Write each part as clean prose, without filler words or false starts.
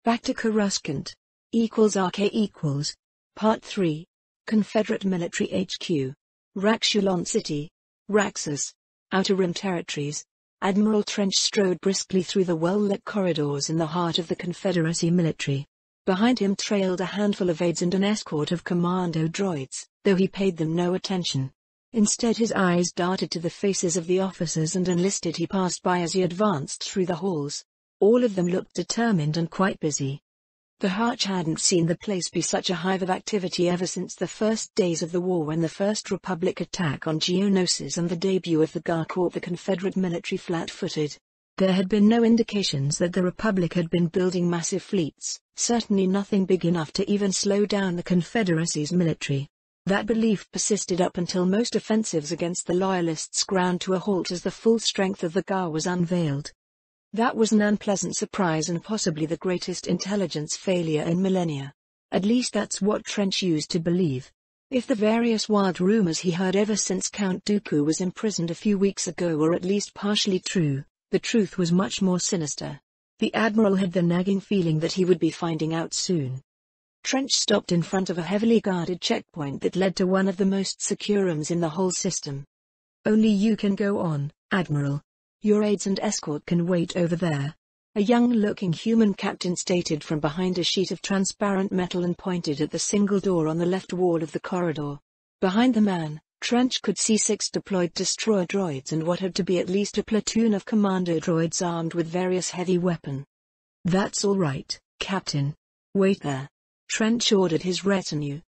Back to Coruscant. =RK equals. Part 3. Confederate Military HQ. Raxulon City. Raxus. Outer Rim Territories. Admiral Trench strode briskly through the well-lit corridors in the heart of the Confederacy military. Behind him trailed a handful of aides and an escort of commando droids, though he paid them no attention. Instead his eyes darted to the faces of the officers and enlisted he passed by as he advanced through the halls. All of them looked determined and quite busy. The Harch hadn't seen the place be such a hive of activity ever since the first days of the war, when the First Republic attack on Geonosis and the debut of the GAR caught the Confederate military flat-footed. There had been no indications that the Republic had been building massive fleets, certainly nothing big enough to even slow down the Confederacy's military. That belief persisted up until most offensives against the Loyalists ground to a halt as the full strength of the GAR was unveiled. That was an unpleasant surprise and possibly the greatest intelligence failure in millennia. At least that's what Trench used to believe. If the various wild rumors he heard ever since Count Dooku was imprisoned a few weeks ago were at least partially true, the truth was much more sinister. The Admiral had the nagging feeling that he would be finding out soon. Trench stopped in front of a heavily guarded checkpoint that led to one of the most secure rooms in the whole system. "Only you can go on, Admiral. Your aides and escort can wait over there," a young-looking human captain stated from behind a sheet of transparent metal and pointed at the single door on the left wall of the corridor. Behind the man, Trench could see 6 deployed destroyer droids and what had to be at least a platoon of commando droids armed with various heavy weapons. "That's all right, Captain. Wait there," Trench ordered his retinue.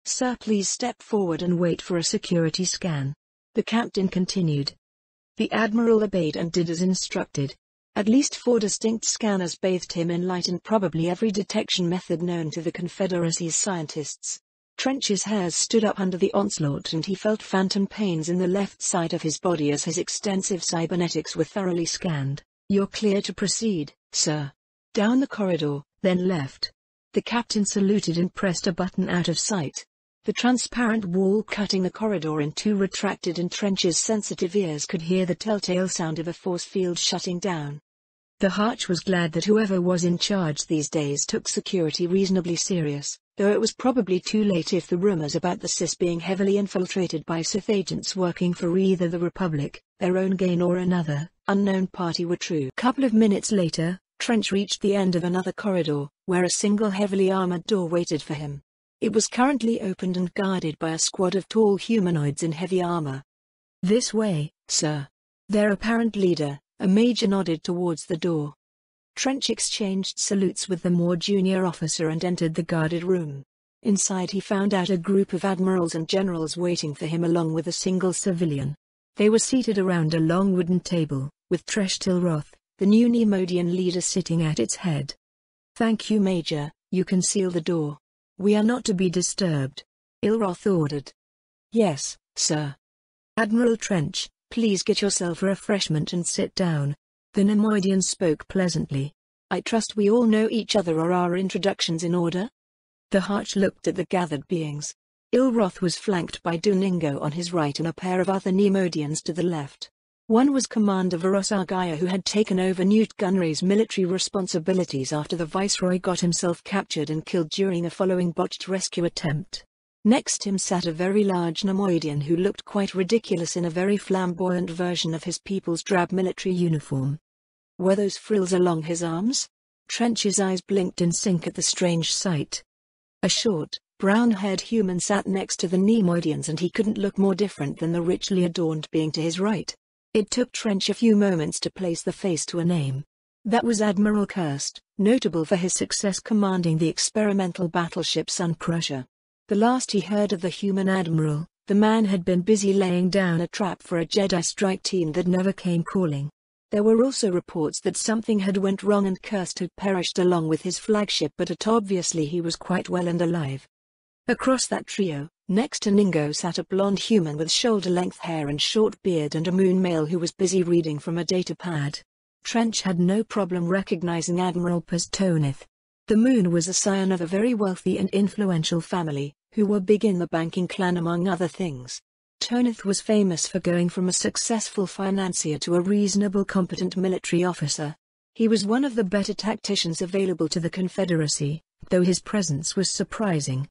"Sir, please step forward and wait for a security scan," the captain continued. The Admiral obeyed and did as instructed. At least 4 distinct scanners bathed him in light and probably every detection method known to the Confederacy's scientists. Trench's hairs stood up under the onslaught and he felt phantom pains in the left side of his body as his extensive cybernetics were thoroughly scanned. "You're clear to proceed, sir." "Down the corridor, then left." The captain saluted and pressed a button out of sight. The transparent wall cutting the corridor in 2 retracted and Trench's sensitive ears could hear the telltale sound of a force field shutting down. The Harch was glad that whoever was in charge these days took security reasonably serious, though it was probably too late if the rumors about the CIS being heavily infiltrated by Sith agents working for either the Republic, their own gain or another, unknown party were true. A couple of minutes later, Trench reached the end of another corridor, where a single heavily armored door waited for him. It was currently opened and guarded by a squad of tall humanoids in heavy armor. "This way, sir." Their apparent leader, a major, nodded towards the door. Trench exchanged salutes with the more junior officer and entered the guarded room. Inside he found out a group of admirals and generals waiting for him along with a single civilian. They were seated around a long wooden table, with Tresh Tilroth, the new Neimoidian leader, sitting at its head. "Thank you, Major, you can seal the door. We are not to be disturbed," Ilroth ordered. "Yes, sir." "Admiral Trench, please get yourself a refreshment and sit down." The Neimoidian spoke pleasantly. "I trust we all know each other. Are our introductions in order?" The Harch looked at the gathered beings. Ilroth was flanked by Duningo on his right and a pair of other Neimoidians to the left. One was Commander Varos Argaya, who had taken over Newt Gunry's military responsibilities after the Viceroy got himself captured and killed during a following botched rescue attempt. Next him sat a very large Neimoidian who looked quite ridiculous in a very flamboyant version of his people's drab military uniform. Were those frills along his arms? Trench's eyes blinked in sync at the strange sight. A short, brown-haired human sat next to the Neimoidians and he couldn't look more different than the richly adorned being to his right. It took Trench a few moments to place the face to a name. That was Admiral Kirst, notable for his success commanding the experimental battleship Sun Crusher. The last he heard of the human admiral, the man had been busy laying down a trap for a Jedi strike team that never came calling. There were also reports that something had went wrong and Kirst had perished along with his flagship, but obviously he was quite well and alive. Across that trio, next to Ningo, sat a blonde human with shoulder-length hair and short beard and a moon male who was busy reading from a datapad. Trench had no problem recognizing Admiral Pastonith. The moon was a scion of a very wealthy and influential family, who were big in the banking clan among other things. Tonith was famous for going from a successful financier to a reasonable competent military officer. He was one of the better tacticians available to the Confederacy, though his presence was surprising.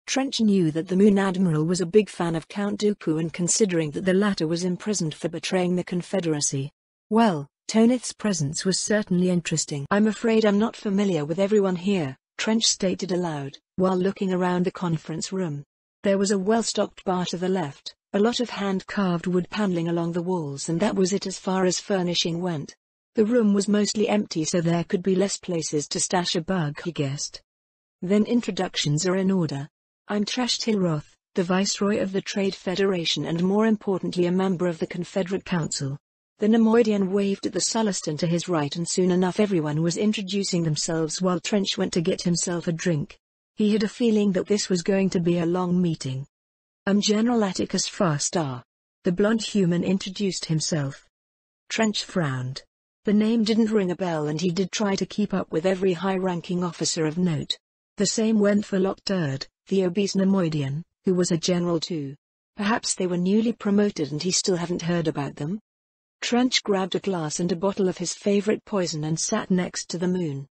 Trench knew that the Moon Admiral was a big fan of Count Dooku, and considering that the latter was imprisoned for betraying the Confederacy, well, Tonith's presence was certainly interesting. "I'm afraid I'm not familiar with everyone here," Trench stated aloud, while looking around the conference room. There was a well-stocked bar to the left, a lot of hand-carved wood paneling along the walls, and that was it as far as furnishing went. The room was mostly empty, so there could be less places to stash a bug, he guessed. "Then introductions are in order. I'm Tresh Tilroth, the Viceroy of the Trade Federation and more importantly a member of the Confederate Council." The Nemoidian waved at the Sullustan to his right, and soon enough everyone was introducing themselves while Trench went to get himself a drink. He had a feeling that this was going to be a long meeting. "I'm General Atticus Farstar." The blond human introduced himself. Trench frowned. The name didn't ring a bell, and he did try to keep up with every high-ranking officer of note. The same went for Lockdurd, the obese Nemoidian, who was a general too. Perhaps they were newly promoted and he still hadn't heard about them. Trench grabbed a glass and a bottle of his favorite poison and sat next to the Moon.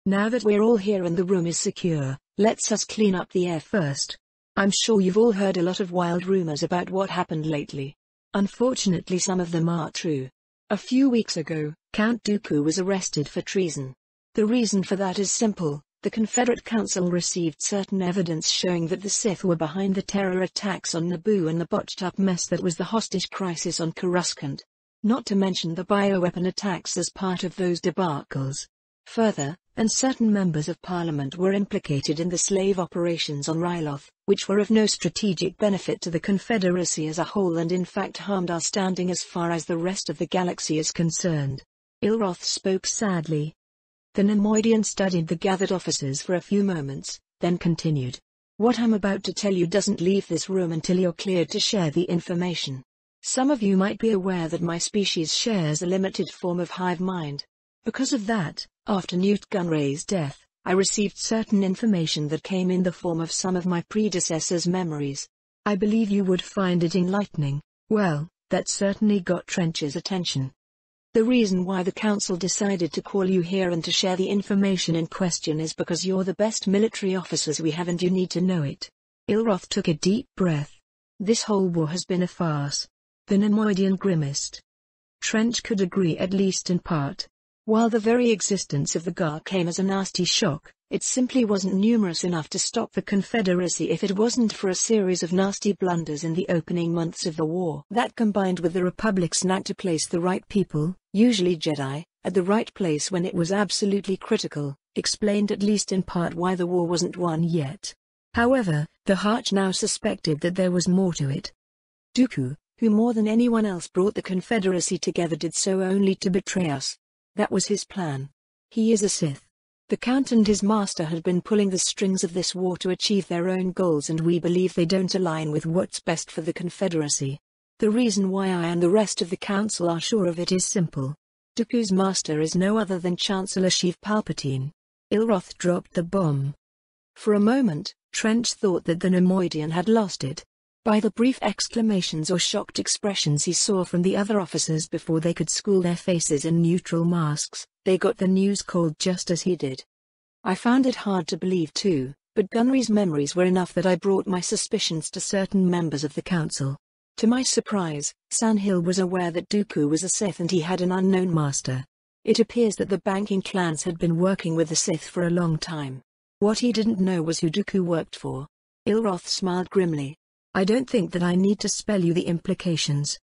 "Now that we're all here and the room is secure, let's us clean up the air first. I'm sure you've all heard a lot of wild rumors about what happened lately. Unfortunately some of them are true. A few weeks ago, Count Dooku was arrested for treason. The reason for that is simple. The Confederate Council received certain evidence showing that the Sith were behind the terror attacks on Naboo and the botched-up mess that was the hostage crisis on Coruscant. Not to mention the bioweapon attacks as part of those debacles. Further, and certain members of Parliament were implicated in the slave operations on Ryloth, which were of no strategic benefit to the Confederacy as a whole and in fact harmed our standing as far as the rest of the galaxy is concerned." Ilroth spoke sadly. The Nemoidian studied the gathered officers for a few moments, then continued. "What I'm about to tell you doesn't leave this room until you're cleared to share the information. Some of you might be aware that my species shares a limited form of hive mind. Because of that, after Newt Gunray's death, I received certain information that came in the form of some of my predecessors' memories. I believe you would find it enlightening." Well, that certainly got Trench's attention. "The reason why the Council decided to call you here and to share the information in question is because you're the best military officers we have and you need to know it." Ilroth took a deep breath. "This whole war has been a farce." The Nemoidian grimaced. Trench could agree at least in part. While the very existence of the GAR came as a nasty shock, it simply wasn't numerous enough to stop the Confederacy if it wasn't for a series of nasty blunders in the opening months of the war. That combined with the Republic's knack to place the right people, usually Jedi, at the right place when it was absolutely critical, explained at least in part why the war wasn't won yet. However, the Harch now suspected that there was more to it. Dooku, who more than anyone else brought the Confederacy together, did so only to betray us. That was his plan. He is a Sith. The Count and his master had been pulling the strings of this war to achieve their own goals, and we believe they don't align with what's best for the Confederacy. The reason why I and the rest of the Council are sure of it is simple. Dooku's master is no other than Chancellor Sheev Palpatine." Ilroth dropped the bomb. For a moment, Trench thought that the Nemoidian had lost it. By the brief exclamations or shocked expressions he saw from the other officers before they could school their faces in neutral masks, they got the news cold just as he did. "I found it hard to believe too, but Gunry's memories were enough that I brought my suspicions to certain members of the Council. To my surprise, Sandhill was aware that Dooku was a Sith and he had an unknown master. It appears that the banking clans had been working with the Sith for a long time. What he didn't know was who Dooku worked for." Ilroth smiled grimly. "I don't think that I need to spell you the implications.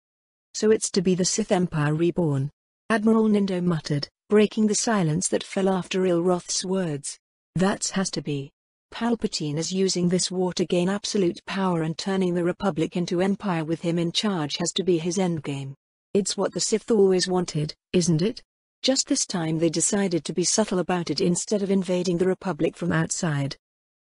So it's to be the Sith Empire reborn," Admiral Nindo muttered, breaking the silence that fell after Ilroth's words. "That has to be. Palpatine is using this war to gain absolute power, and turning the Republic into Empire with him in charge has to be his endgame. It's what the Sith always wanted, isn't it? Just this time they decided to be subtle about it instead of invading the Republic from outside."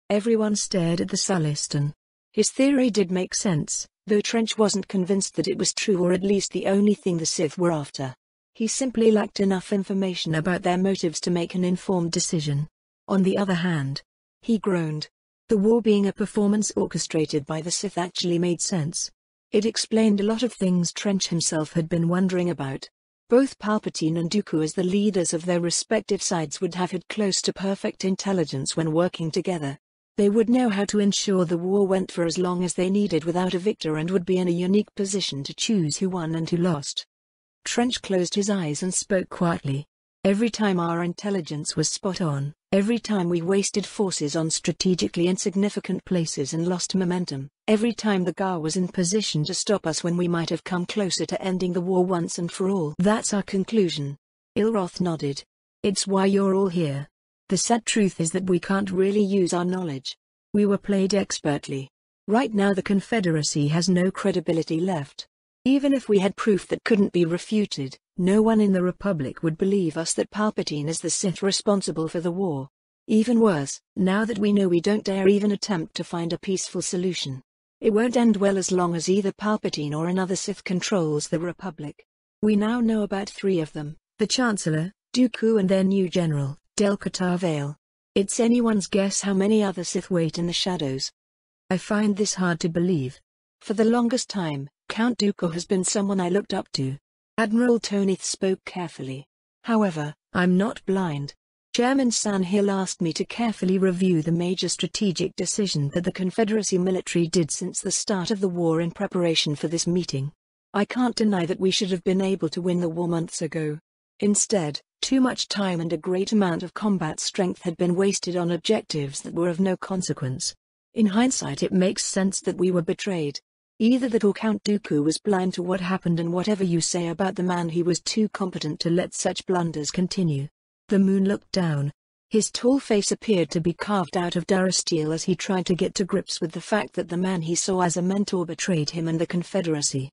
Everyone stared at the Sullustan. His theory did make sense, though Trench wasn't convinced that it was true, or at least the only thing the Sith were after. He simply lacked enough information about their motives to make an informed decision. On the other hand, he groaned. The war being a performance orchestrated by the Sith actually made sense. It explained a lot of things Trench himself had been wondering about. Both Palpatine and Dooku, as the leaders of their respective sides, would have had close to perfect intelligence when working together. They would know how to ensure the war went for as long as they needed without a victor, and would be in a unique position to choose who won and who lost. Trench closed his eyes and spoke quietly. Every time our intelligence was spot on, every time we wasted forces on strategically insignificant places and lost momentum, every time the Gar was in position to stop us when we might have come closer to ending the war once and for all. That's our conclusion. Ilroth nodded. It's why you're all here. The sad truth is that we can't really use our knowledge. We were played expertly. Right now the Confederacy has no credibility left. Even if we had proof that couldn't be refuted, no one in the Republic would believe us that Palpatine is the Sith responsible for the war. Even worse, now that we know, we don't dare even attempt to find a peaceful solution. It won't end well as long as either Palpatine or another Sith controls the Republic. We now know about 3 of them: the Chancellor, Dooku, and their new general, Del-Qatar Vale. It's anyone's guess how many other Sith wait in the shadows. I find this hard to believe. For the longest time, Count Dooku has been someone I looked up to. Admiral Tonith spoke carefully. However, I'm not blind. Chairman Sanhill asked me to carefully review the major strategic decision that the Confederacy military did since the start of the war in preparation for this meeting. I can't deny that we should have been able to win the war months ago. Instead, too much time and a great amount of combat strength had been wasted on objectives that were of no consequence. In hindsight, it makes sense that we were betrayed. Either that or Count Dooku was blind to what happened, and whatever you say about the man, he was too competent to let such blunders continue. The Moon looked down. His tall face appeared to be carved out of durasteel as he tried to get to grips with the fact that the man he saw as a mentor betrayed him and the Confederacy.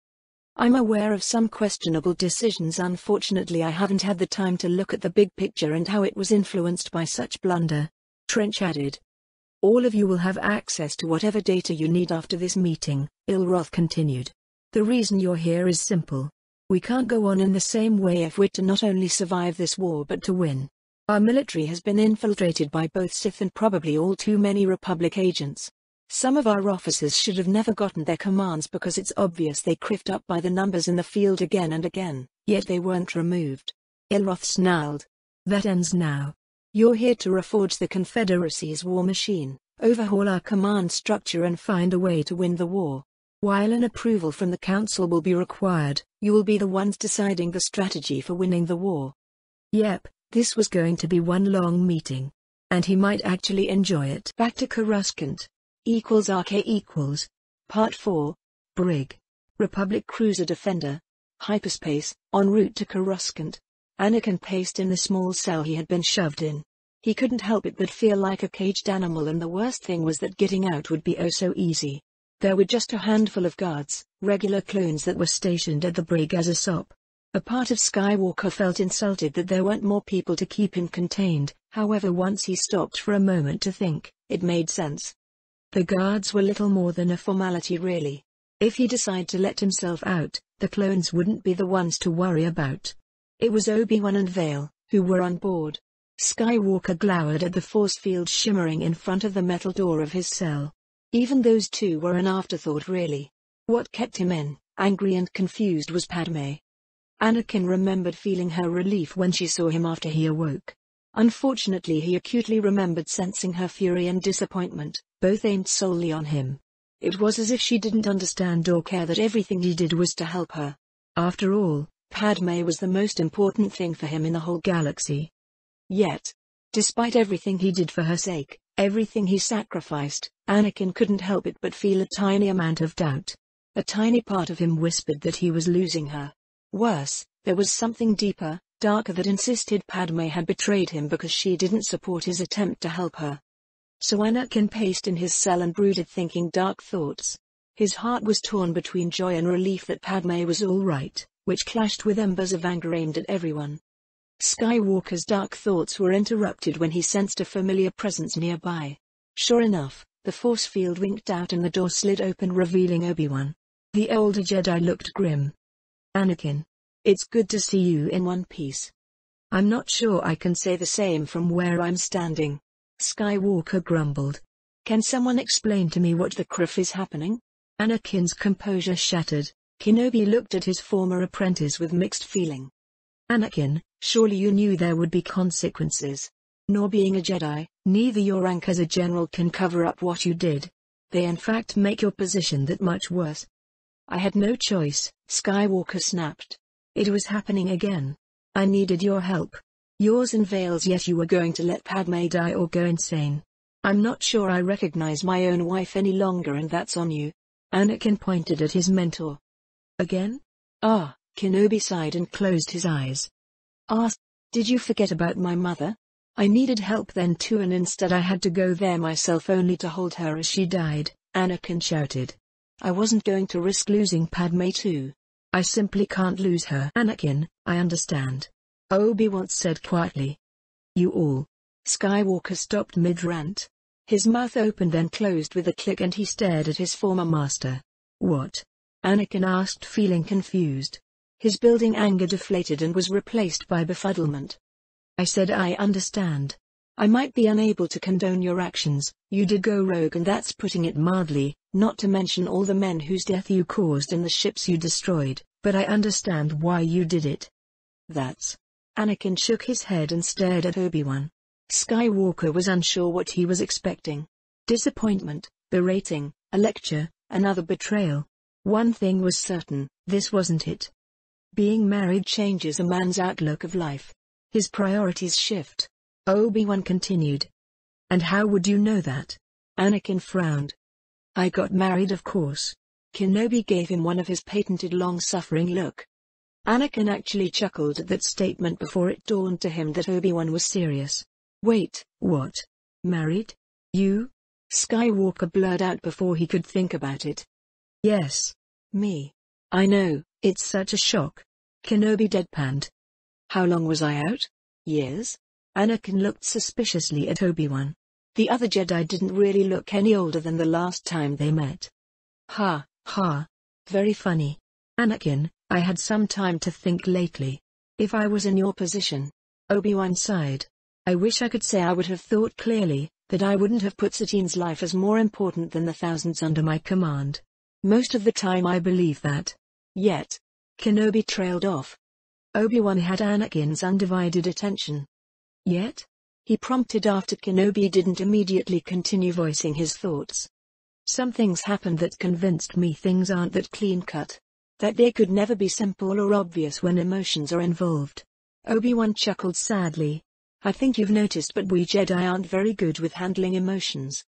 I'm aware of some questionable decisions. Unfortunately, I haven't had the time to look at the big picture and how it was influenced by such blunder. Trench added. All of you will have access to whatever data you need after this meeting, Ilroth continued. The reason you're here is simple. We can't go on in the same way if we're to not only survive this war but to win. Our military has been infiltrated by both Sith and probably all too many Republic agents. Some of our officers should have never gotten their commands because it's obvious they criffed up by the numbers in the field again and again, yet they weren't removed. Ilroth snarled. That ends now. You're here to reforge the Confederacy's war machine, overhaul our command structure and find a way to win the war. While an approval from the Council will be required, you will be the ones deciding the strategy for winning the war. Yep, this was going to be one long meeting. And he might actually enjoy it. Back to Coruscant. =RK=. Part 4. Brig. Republic Cruiser Defender. Hyperspace, en route to Coruscant. Anakin paced in the small cell he had been shoved in. He couldn't help it but feel like a caged animal, and the worst thing was that getting out would be oh so easy. There were just a handful of guards, regular clones that were stationed at the brig as a SOP. A part of Skywalker felt insulted that there weren't more people to keep him contained. However, once he stopped for a moment to think, it made sense. The guards were little more than a formality really. If he decided to let himself out, the clones wouldn't be the ones to worry about. It was Obi-Wan and Vale, who were on board. Skywalker glowered at the force field shimmering in front of the metal door of his cell. Even those two were an afterthought really. What kept him in, angry and confused, was Padme. Anakin remembered feeling her relief when she saw him after he awoke. Unfortunately, he acutely remembered sensing her fury and disappointment, both aimed solely on him. It was as if she didn't understand or care that everything he did was to help her. After all, Padme was the most important thing for him in the whole galaxy. Yet, despite everything he did for her sake, everything he sacrificed, Anakin couldn't help it but feel a tiny amount of doubt. A tiny part of him whispered that he was losing her. Worse, there was something deeper, darker, that insisted Padme had betrayed him because she didn't support his attempt to help her. So Anakin paced in his cell and brooded, thinking dark thoughts. His heart was torn between joy and relief that Padme was all right, which clashed with embers of anger aimed at everyone. Skywalker's dark thoughts were interrupted when he sensed a familiar presence nearby. Sure enough, the force field winked out and the door slid open, revealing Obi-Wan. The older Jedi looked grim. Anakin. It's good to see you in one piece. I'm not sure I can say the same from where I'm standing. Skywalker grumbled. Can someone explain to me what the criff is happening? Anakin's composure shattered. Kenobi looked at his former apprentice with mixed feeling. Anakin, surely you knew there would be consequences. Nor being a Jedi, neither your rank as a general can cover up what you did. They in fact make your position that much worse. I had no choice, Skywalker snapped. It was happening again. I needed your help. Yours unveils, yet you were going to let Padme die or go insane. I'm not sure I recognize my own wife any longer, and that's on you. Anakin pointed at his mentor. Again? Ah, Kenobi sighed and closed his eyes. Did you forget about my mother? I needed help then too, and instead I had to go there myself only to hold her as she died, Anakin shouted. I wasn't going to risk losing Padme too. I simply can't lose her. Anakin, I understand. Obi-Wan said quietly. You all. Skywalker stopped mid-rant. His mouth opened then closed with a click, and he stared at his former master. What? Anakin asked, feeling confused. His building anger deflated and was replaced by befuddlement. I said I understand. I might be unable to condone your actions. You did go rogue, and that's putting it mildly, not to mention all the men whose death you caused and the ships you destroyed, but I understand why you did it. That's... Anakin shook his head and stared at Obi-Wan. Skywalker was unsure what he was expecting. Disappointment, berating, a lecture, another betrayal. One thing was certain, this wasn't it. Being married changes a man's outlook of life. His priorities shift. Obi-Wan continued. And how would you know that? Anakin frowned. I got married, of course. Kenobi gave him one of his patented long-suffering look. Anakin actually chuckled at that statement before it dawned to him that Obi-Wan was serious. Wait, what? Married? You? Skywalker blurred out before he could think about it. Yes. Me. I know, it's such a shock. Kenobi deadpanned. How long was I out? Years? Anakin looked suspiciously at Obi-Wan. The other Jedi didn't really look any older than the last time they met. Ha, ha. Very funny. Anakin, I had some time to think lately. If I was in your position. Obi-Wan sighed. I wish I could say I would have thought clearly, that I wouldn't have put Satine's life as more important than the thousands under my command. Most of the time I believe that. Yet. Kenobi trailed off. Obi-Wan had Anakin's undivided attention. Yet? He prompted after Kenobi didn't immediately continue voicing his thoughts. Some things happened that convinced me things aren't that clean-cut. That they could never be simple or obvious when emotions are involved. Obi-Wan chuckled sadly. I think you've noticed, but we Jedi aren't very good with handling emotions.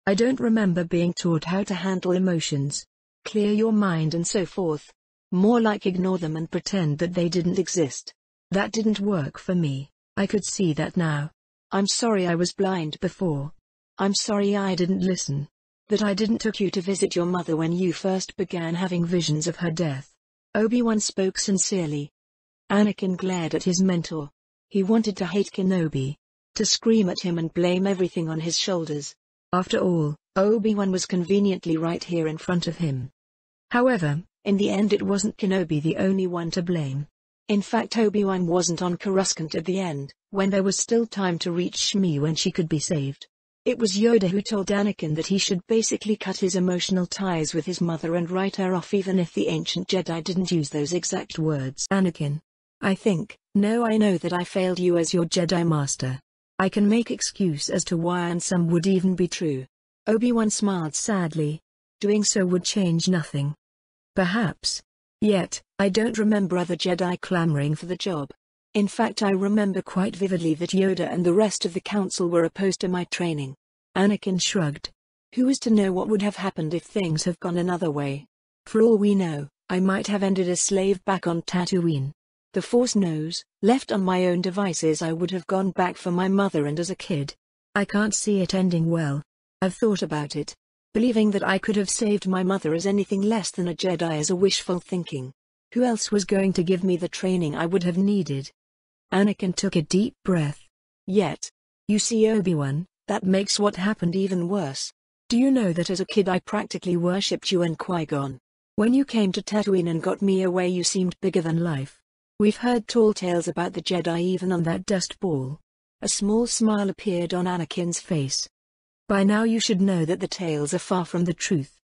I don't remember being taught how to handle emotions. Clear your mind and so forth. More like ignore them and pretend that they didn't exist. That didn't work for me. I could see that now. I'm sorry I was blind before. I'm sorry I didn't listen. That I didn't take you to visit your mother when you first began having visions of her death. Obi-Wan spoke sincerely. Anakin glared at his mentor. He wanted to hate Kenobi. To scream at him and blame everything on his shoulders. After all, Obi-Wan was conveniently right here in front of him. However, in the end it wasn't Kenobi the only one to blame. In fact, Obi-Wan wasn't on Coruscant at the end, when there was still time to reach Shmi when she could be saved. It was Yoda who told Anakin that he should basically cut his emotional ties with his mother and write her off, even if the ancient Jedi didn't use those exact words. Anakin. I know that I failed you as your Jedi Master. I can make excuse as to why, and some would even be true. Obi-Wan smiled sadly. Doing so would change nothing. Perhaps. Yet, I don't remember other Jedi clamoring for the job. In fact, I remember quite vividly that Yoda and the rest of the council were opposed to my training. Anakin shrugged. Who is to know what would have happened if things have gone another way? For all we know, I might have ended as slave back on Tatooine. The Force knows, left on my own devices I would have gone back for my mother, and as a kid. I can't see it ending well. I've thought about it. Believing that I could have saved my mother as anything less than a Jedi is a wishful thinking. Who else was going to give me the training I would have needed? Anakin took a deep breath. Yet. You see, Obi-Wan, that makes what happened even worse. Do you know that as a kid I practically worshipped you and Qui-Gon? When you came to Tatooine and got me away, you seemed bigger than life. We've heard tall tales about the Jedi even on that dust ball. A small smile appeared on Anakin's face. By now you should know that the tales are far from the truth.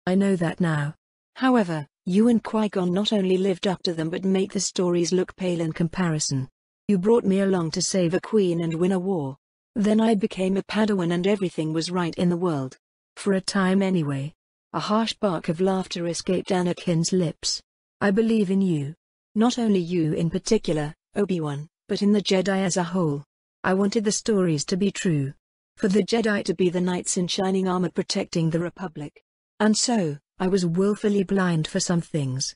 I know that now. However, You and Qui-Gon not only lived up to them but make the stories look pale in comparison. You brought me along to save a queen and win a war. Then I became a Padawan and everything was right in the world. For a time anyway. A harsh bark of laughter escaped Anakin's lips. I believe in you. Not only you in particular, Obi-Wan, but in the Jedi as a whole. I wanted the stories to be true. For the Jedi to be the knights in shining armor protecting the Republic. And so, I was willfully blind for some things.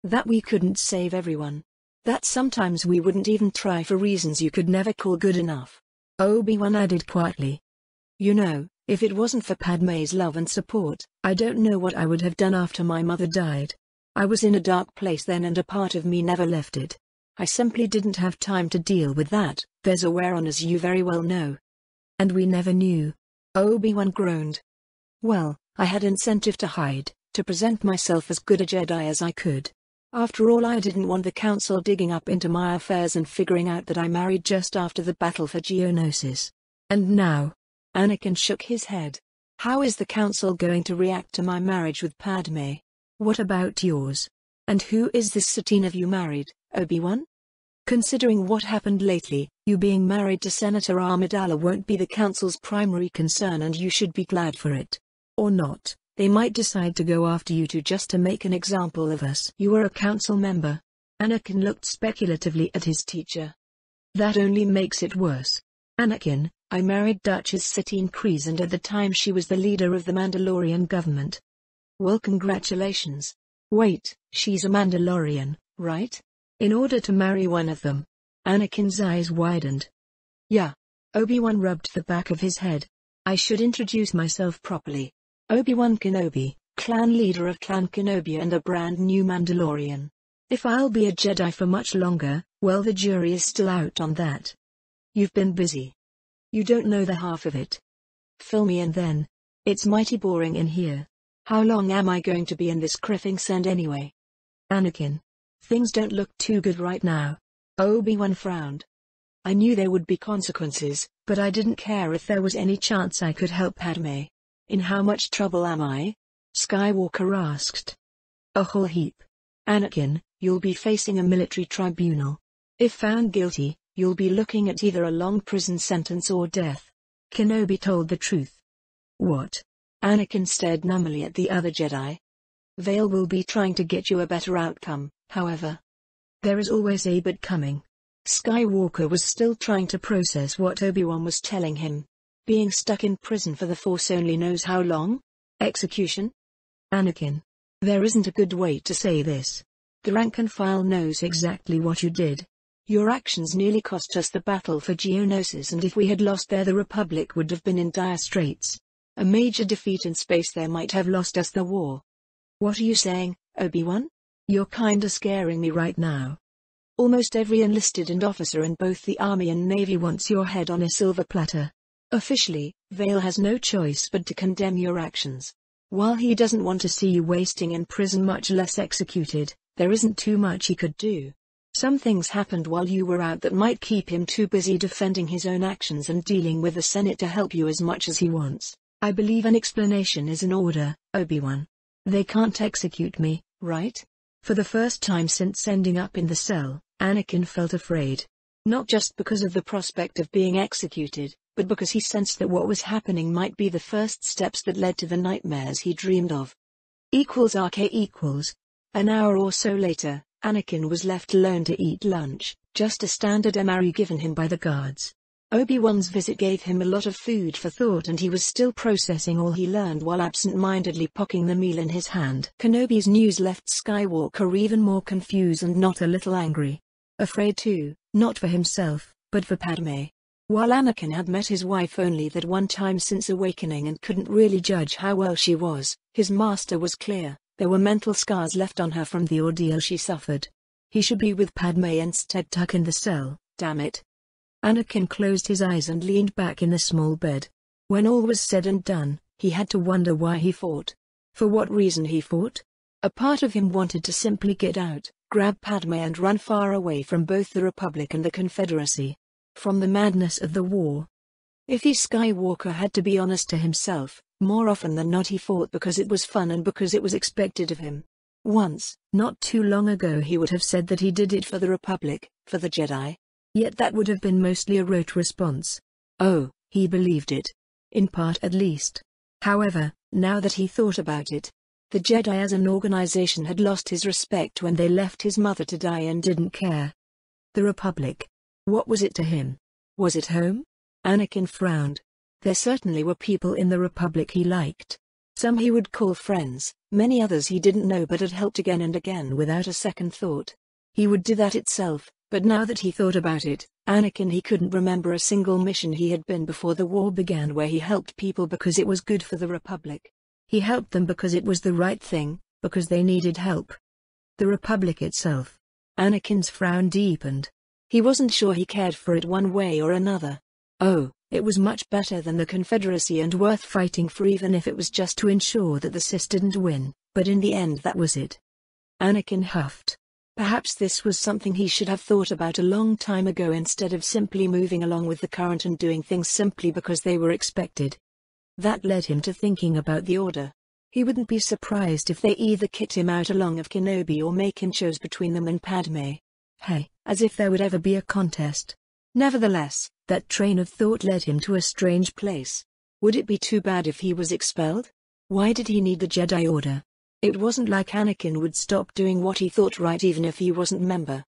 That we couldn't save everyone. That sometimes we wouldn't even try for reasons you could never call good enough. Obi-Wan added quietly. You know, if it wasn't for Padmé's love and support, I don't know what I would have done after my mother died. I was in a dark place then and a part of me never left it. I simply didn't have time to deal with that. There's a where on, as you very well know. And we never knew. Obi-Wan groaned. Well, I had incentive to hide, to present myself as good a Jedi as I could. After all, I didn't want the Council digging up into my affairs and figuring out that I married just after the battle for Geonosis. And now? Anakin shook his head. How is the Council going to react to my marriage with Padmé? What about yours? And who is this Satine of you married, Obi-Wan? Considering what happened lately, you being married to Senator Amidala won't be the Council's primary concern, and you should be glad for it. Or not. They might decide to go after you just to make an example of us. You are a council member. Anakin looked speculatively at his teacher. That only makes it worse. Anakin, I married Duchess Satine Kryze, and at the time she was the leader of the Mandalorian government. Well, congratulations. Wait, she's a Mandalorian, right? In order to marry one of them. Anakin's eyes widened. Yeah. Obi-Wan rubbed the back of his head. I should introduce myself properly. Obi-Wan Kenobi, clan leader of Clan Kenobi and a brand new Mandalorian. If I'll be a Jedi for much longer, well, the jury is still out on that. You've been busy. You don't know the half of it. Fill me in then. It's mighty boring in here. How long am I going to be in this criffing send anyway? Anakin. Things don't look too good right now. Obi-Wan frowned. I knew there would be consequences, but I didn't care if there was any chance I could help Padmé. In how much trouble am I? Skywalker asked. A whole heap. Anakin, you'll be facing a military tribunal. If found guilty, you'll be looking at either a long prison sentence or death. Kenobi told the truth. What? Anakin stared numbly at the other Jedi. Vale will be trying to get you a better outcome, however. There is always a but coming. Skywalker was still trying to process what Obi-Wan was telling him. Being stuck in prison for the Force only knows how long? Execution? Anakin. There isn't a good way to say this. The rank and file knows exactly what you did. Your actions nearly cost us the battle for Geonosis, and if we had lost there, the Republic would have been in dire straits. A major defeat in space there might have lost us the war. What are you saying, Obi-Wan? You're kinda scaring me right now. Almost every enlisted and officer in both the Army and Navy wants your head on a silver platter. Officially, Vale has no choice but to condemn your actions. While he doesn't want to see you wasting in prison, much less executed, there isn't too much he could do. Some things happened while you were out that might keep him too busy defending his own actions and dealing with the Senate to help you as much as he wants. I believe an explanation is in order, Obi-Wan. They can't execute me, right? For the first time since ending up in the cell, Anakin felt afraid. Not just because of the prospect of being executed, but because he sensed that what was happening might be the first steps that led to the nightmares he dreamed of. =RK=. An hour or so later, Anakin was left alone to eat lunch, just a standard MRE given him by the guards. Obi-Wan's visit gave him a lot of food for thought, and he was still processing all he learned while absent-mindedly pocking the meal in his hand. Kenobi's news left Skywalker even more confused and not a little angry. Afraid too, not for himself, but for Padmé. While Anakin had met his wife only that one time since awakening and couldn't really judge how well she was, his master was clear. There were mental scars left on her from the ordeal she suffered. He should be with Padmé instead, tuck in the cell, damn it. Anakin closed his eyes and leaned back in the small bed. When all was said and done, he had to wonder why he fought. For what reason he fought? A part of him wanted to simply get out, grab Padmé and run far away from both the Republic and the Confederacy. From the madness of the war. If he Skywalker had to be honest to himself, more often than not he fought because it was fun and because it was expected of him. Once, not too long ago, he would have said that he did it for the Republic, for the Jedi. Yet that would have been mostly a rote response. Oh, he believed it. In part at least. However, now that he thought about it, the Jedi as an organization had lost his respect when they left his mother to die and didn't care. The Republic. What was it to him? Was it home? Anakin frowned. There certainly were people in the Republic he liked. Some he would call friends, many others he didn't know but had helped again and again without a second thought. He would do that itself, but now that he thought about it, he couldn't remember a single mission he had been before the war began where he helped people because it was good for the Republic. He helped them because it was the right thing, because they needed help. The Republic itself. Anakin's frown deepened. He wasn't sure he cared for it one way or another. Oh, it was much better than the Confederacy and worth fighting for, even if it was just to ensure that the Sith didn't win, but in the end that was it. Anakin huffed. Perhaps this was something he should have thought about a long time ago instead of simply moving along with the current and doing things simply because they were expected. That led him to thinking about the Order. He wouldn't be surprised if they either kicked him out along of Kenobi or make him choose between them and Padme. Hey, as if there would ever be a contest. Nevertheless, that train of thought led him to a strange place. Would it be too bad if he was expelled? Why did he need the Jedi Order? It wasn't like Anakin would stop doing what he thought right even if he wasn't member.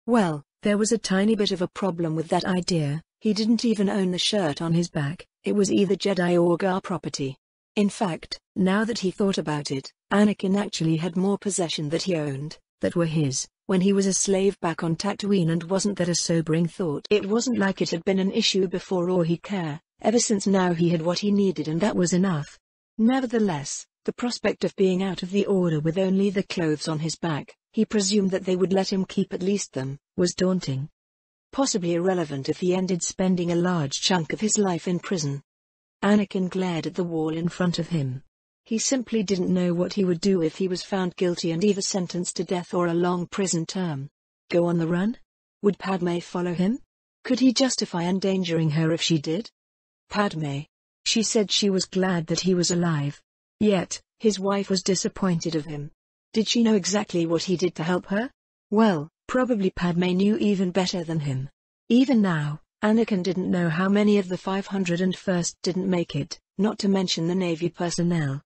Well, there was a tiny bit of a problem with that idea. He didn't even own the shirt on his back. It was either Jedi or Gar property. In fact, now that he thought about it, Anakin actually had more possession that he owned, that were his, when he was a slave back on Tatooine. And wasn't that a sobering thought? It wasn't like it had been an issue before or he'd care. Ever since now he had what he needed and that was enough. Nevertheless, the prospect of being out of the Order with only the clothes on his back, he presumed that they would let him keep at least them, was daunting. Possibly irrelevant if he ended spending a large chunk of his life in prison. Anakin glared at the wall in front of him. He simply didn't know what he would do if he was found guilty and either sentenced to death or a long prison term. Go on the run? Would Padme follow him? Could he justify endangering her if she did? Padme. She said she was glad that he was alive. Yet, his wife was disappointed of him. Did she know exactly what he did to help her? Well, probably Padme knew even better than him. Even now, Anakin didn't know how many of the 501st didn't make it, not to mention the Navy personnel.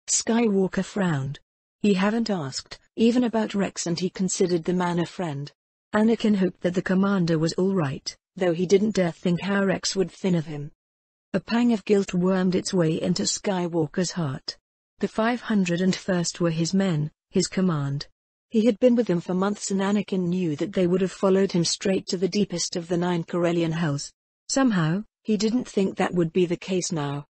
Skywalker frowned. He hadn't asked, even about Rex, and he considered the man a friend. Anakin hoped that the commander was all right, though he didn't dare think how Rex would think of him. A pang of guilt wormed its way into Skywalker's heart. The 501st were his men, his command. He had been with them for months and Anakin knew that they would have followed him straight to the deepest of the 9 Corellian hells. Somehow, he didn't think that would be the case now.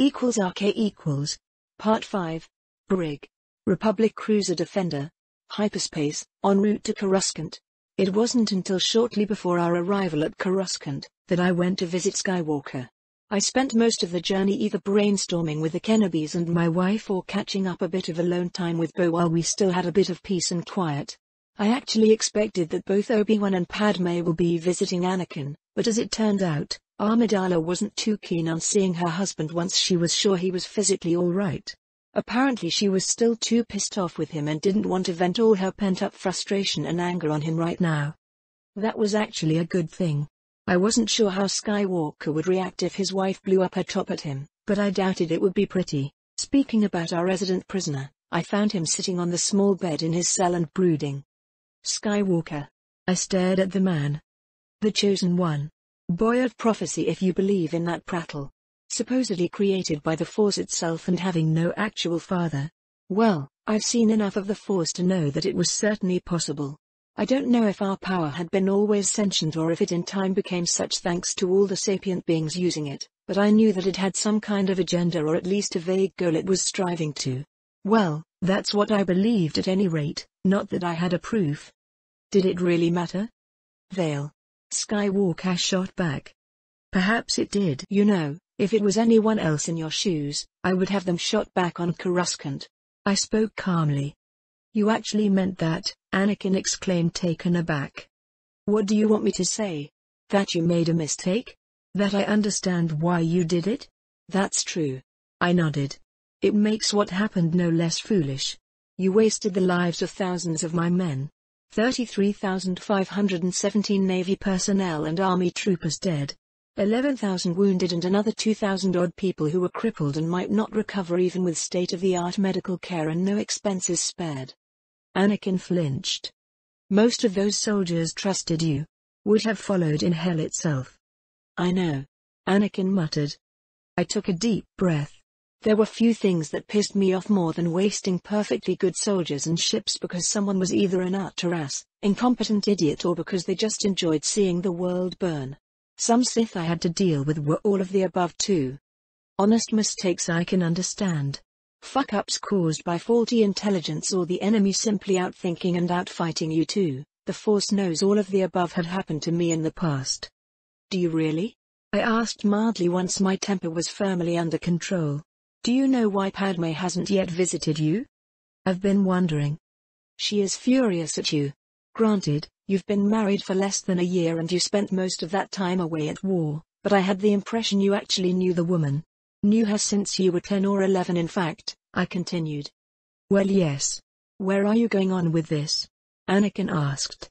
=RK=. Part 5. Brig. Republic Cruiser Defender. Hyperspace, en route to Coruscant. It wasn't until shortly before our arrival at Coruscant that I went to visit Skywalker. I spent most of the journey either brainstorming with the Kenobis and my wife or catching up a bit of alone time with Bo while we still had a bit of peace and quiet. I actually expected that both Obi-Wan and Padme will be visiting Anakin, but as it turned out, Amidala wasn't too keen on seeing her husband once she was sure he was physically all right. Apparently she was still too pissed off with him and didn't want to vent all her pent-up frustration and anger on him right now. That was actually a good thing. I wasn't sure how Skywalker would react if his wife blew up her top at him, but I doubted it would be pretty. Speaking about our resident prisoner, I found him sitting on the small bed in his cell and brooding. Skywalker. I stared at the man. The chosen one. Boy of prophecy if you believe in that prattle. Supposedly created by the Force itself and having no actual father. Well, I've seen enough of the Force to know that it was certainly possible. I don't know if our power had been always sentient or if it in time became such thanks to all the sapient beings using it, but I knew that it had some kind of agenda or at least a vague goal it was striving to. Well, that's what I believed at any rate, not that I had a proof. Did it really matter? Vale. Skywalker shot back. Perhaps it did. You know, if it was anyone else in your shoes, I would have them shot back on Coruscant. I spoke calmly. You actually meant that? Anakin exclaimed, taken aback. What do you want me to say? That you made a mistake? That I understand why you did it? That's true. I nodded. It makes what happened no less foolish. You wasted the lives of thousands of my men. 33,517 Navy personnel and Army troopers dead. 11,000 wounded and another 2,000 odd people who were crippled and might not recover even with state-of-the-art medical care and no expenses spared. Anakin flinched. Most of those soldiers trusted you. Would have followed in hell itself. I know. Anakin muttered. I took a deep breath. There were few things that pissed me off more than wasting perfectly good soldiers and ships because someone was either an utter ass, incompetent idiot, or because they just enjoyed seeing the world burn. Some Sith I had to deal with were all of the above too. Honest mistakes I can understand. Fuck-ups caused by faulty intelligence or the enemy simply outthinking and outfighting you too. The Force knows all of the above had happened to me in the past. Do you really? I asked mildly once my temper was firmly under control. Do you know why Padme hasn't yet visited you? I've been wondering. She is furious at you. Granted, you've been married for less than a year and you spent most of that time away at war, but I had the impression you actually knew the woman. Knew her since you were 10 or 11 in fact, I continued. Well yes. Where are you going on with this? Anakin asked.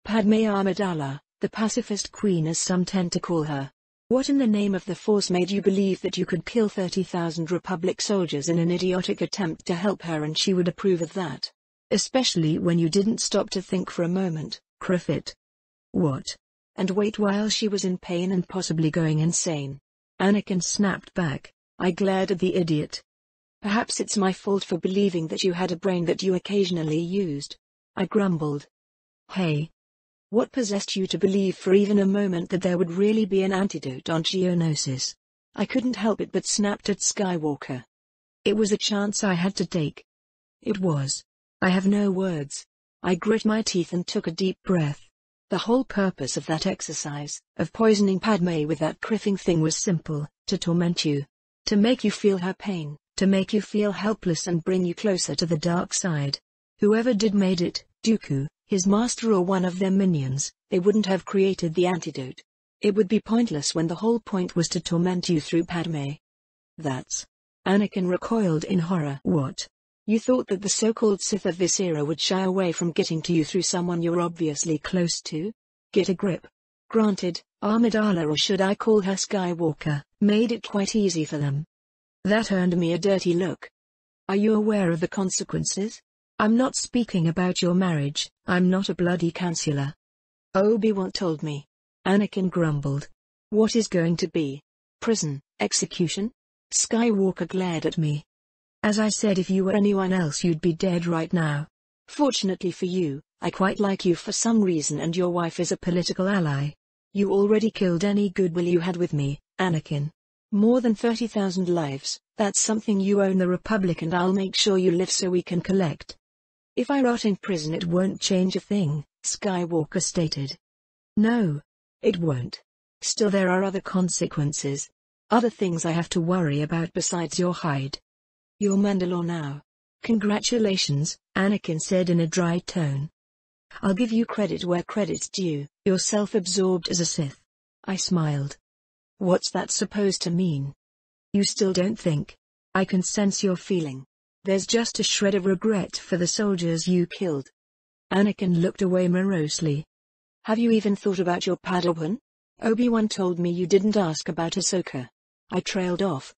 Padme Amidala, the pacifist queen as some tend to call her. What in the name of the Force made you believe that you could kill 30,000 Republic soldiers in an idiotic attempt to help her and she would approve of that? Especially when you didn't stop to think for a moment, Criffit. What? And wait while she was in pain and possibly going insane. Anakin snapped back. I glared at the idiot. Perhaps it's my fault for believing that you had a brain that you occasionally used. I grumbled. Hey. What possessed you to believe for even a moment that there would really be an antidote on Geonosis? I couldn't help it but snapped at Skywalker. It was a chance I had to take. It was. I have no words. I grit my teeth and took a deep breath. The whole purpose of that exercise, of poisoning Padme with that criffing thing, was simple: to torment you. To make you feel her pain, to make you feel helpless and bring you closer to the dark side. Whoever made it, Dooku, his master or one of their minions, they wouldn't have created the antidote. It would be pointless when the whole point was to torment you through Padme. That's... Anakin recoiled in horror. What? You thought that the so-called Sith of this era would shy away from getting to you through someone you're obviously close to? Get a grip. Granted, Amidala, or should I call her Skywalker, made it quite easy for them. That earned me a dirty look. Are you aware of the consequences? I'm not speaking about your marriage, I'm not a bloody counselor. Obi-Wan told me. Anakin grumbled. What is going to be? Prison, execution? Skywalker glared at me. As I said, if you were anyone else you'd be dead right now. Fortunately for you, I quite like you for some reason and your wife is a political ally. You already killed any goodwill you had with me, Anakin. More than 30,000 lives, that's something you owe the Republic and I'll make sure you live so we can collect. If I rot in prison it won't change a thing, Skywalker stated. No. It won't. Still there are other consequences. Other things I have to worry about besides your hide. You're Mandalore now. Congratulations, Anakin said in a dry tone. I'll give you credit where credit's due, you're self-absorbed as a Sith. I smiled. What's that supposed to mean? You still don't think? I can sense your feeling. There's just a shred of regret for the soldiers you killed. Anakin looked away morosely. Have you even thought about your Padawan? Obi-Wan told me you didn't ask about Ahsoka. I trailed off.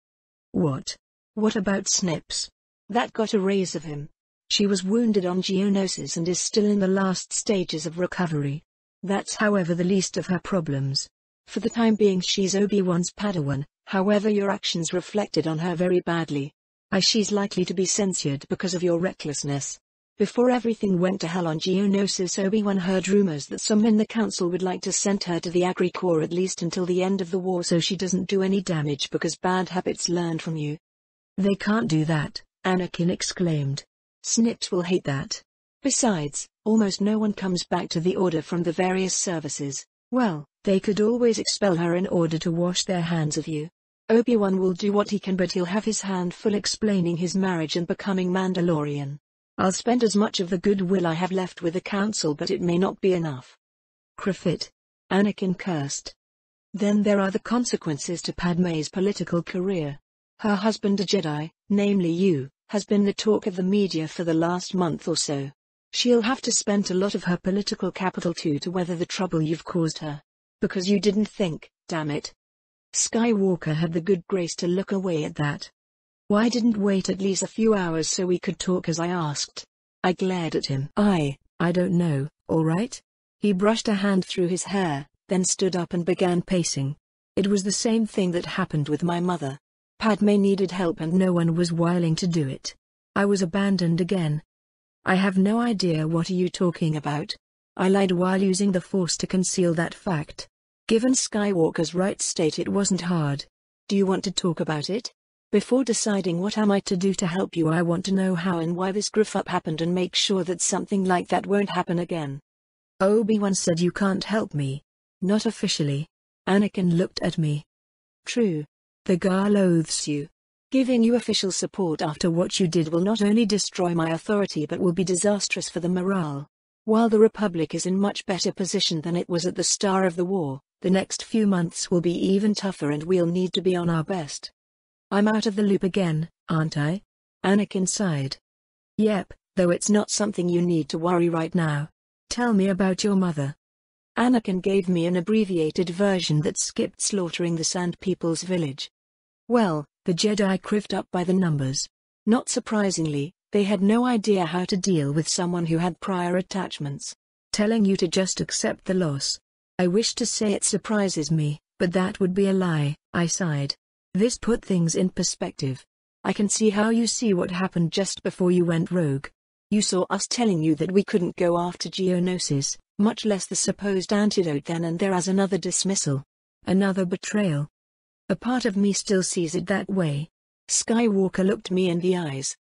What? What about Snips? That got a raise of him. She was wounded on Geonosis and is still in the last stages of recovery. That's however the least of her problems. For the time being she's Obi-Wan's Padawan, however your actions reflected on her very badly. She's likely to be censured because of your recklessness. Before everything went to hell on Geonosis, Obi-Wan heard rumors that some in the council would like to send her to the Agri Corps at least until the end of the war so she doesn't do any damage because bad habits learned from you. They can't do that, Anakin exclaimed. Snips will hate that. Besides, almost no one comes back to the Order from the various services. Well, they could always expel her in order to wash their hands of you. Obi-Wan will do what he can, but he'll have his hand full explaining his marriage and becoming Mandalorian. I'll spend as much of the goodwill I have left with the council, but it may not be enough. Criffit. Anakin cursed. Then there are the consequences to Padme's political career. Her husband, a Jedi, namely you, has been the talk of the media for the last month or so. She'll have to spend a lot of her political capital too to weather the trouble you've caused her. Because you didn't think, damn it. Skywalker had the good grace to look away at that. Why didn't wait at least a few hours so we could talk, as I asked. I glared at him. I don't know, all right? He brushed a hand through his hair, then stood up and began pacing. It was the same thing that happened with my mother. Padme needed help and no one was willing to do it. I was abandoned again. I have no idea what are you talking about. I lied while using the Force to conceal that fact. Given Skywalker's right state, it wasn't hard. Do you want to talk about it? Before deciding what am I to do to help you, I want to know how and why this gruff-up happened and make sure that something like that won't happen again. Obi-Wan said you can't help me. Not officially. Anakin looked at me. True. The Gar loathes you. Giving you official support after what you did will not only destroy my authority but will be disastrous for the morale. While the Republic is in much better position than it was at the start of the war, the next few months will be even tougher and we'll need to be on our best. I'm out of the loop again, aren't I? Anakin sighed. Yep, though it's not something you need to worry right now. Tell me about your mother. Anakin gave me an abbreviated version that skipped slaughtering the Sand People's village. Well, the Jedi criffed up by the numbers. Not surprisingly, they had no idea how to deal with someone who had prior attachments. Telling you to just accept the loss. I wish to say it surprises me, but that would be a lie, I sighed. This put things in perspective. I can see how you see what happened just before you went rogue. You saw us telling you that we couldn't go after Geonosis, much less the supposed antidote then and there, as another dismissal. Another betrayal. A part of me still sees it that way. Skywalker looked me in the eyes.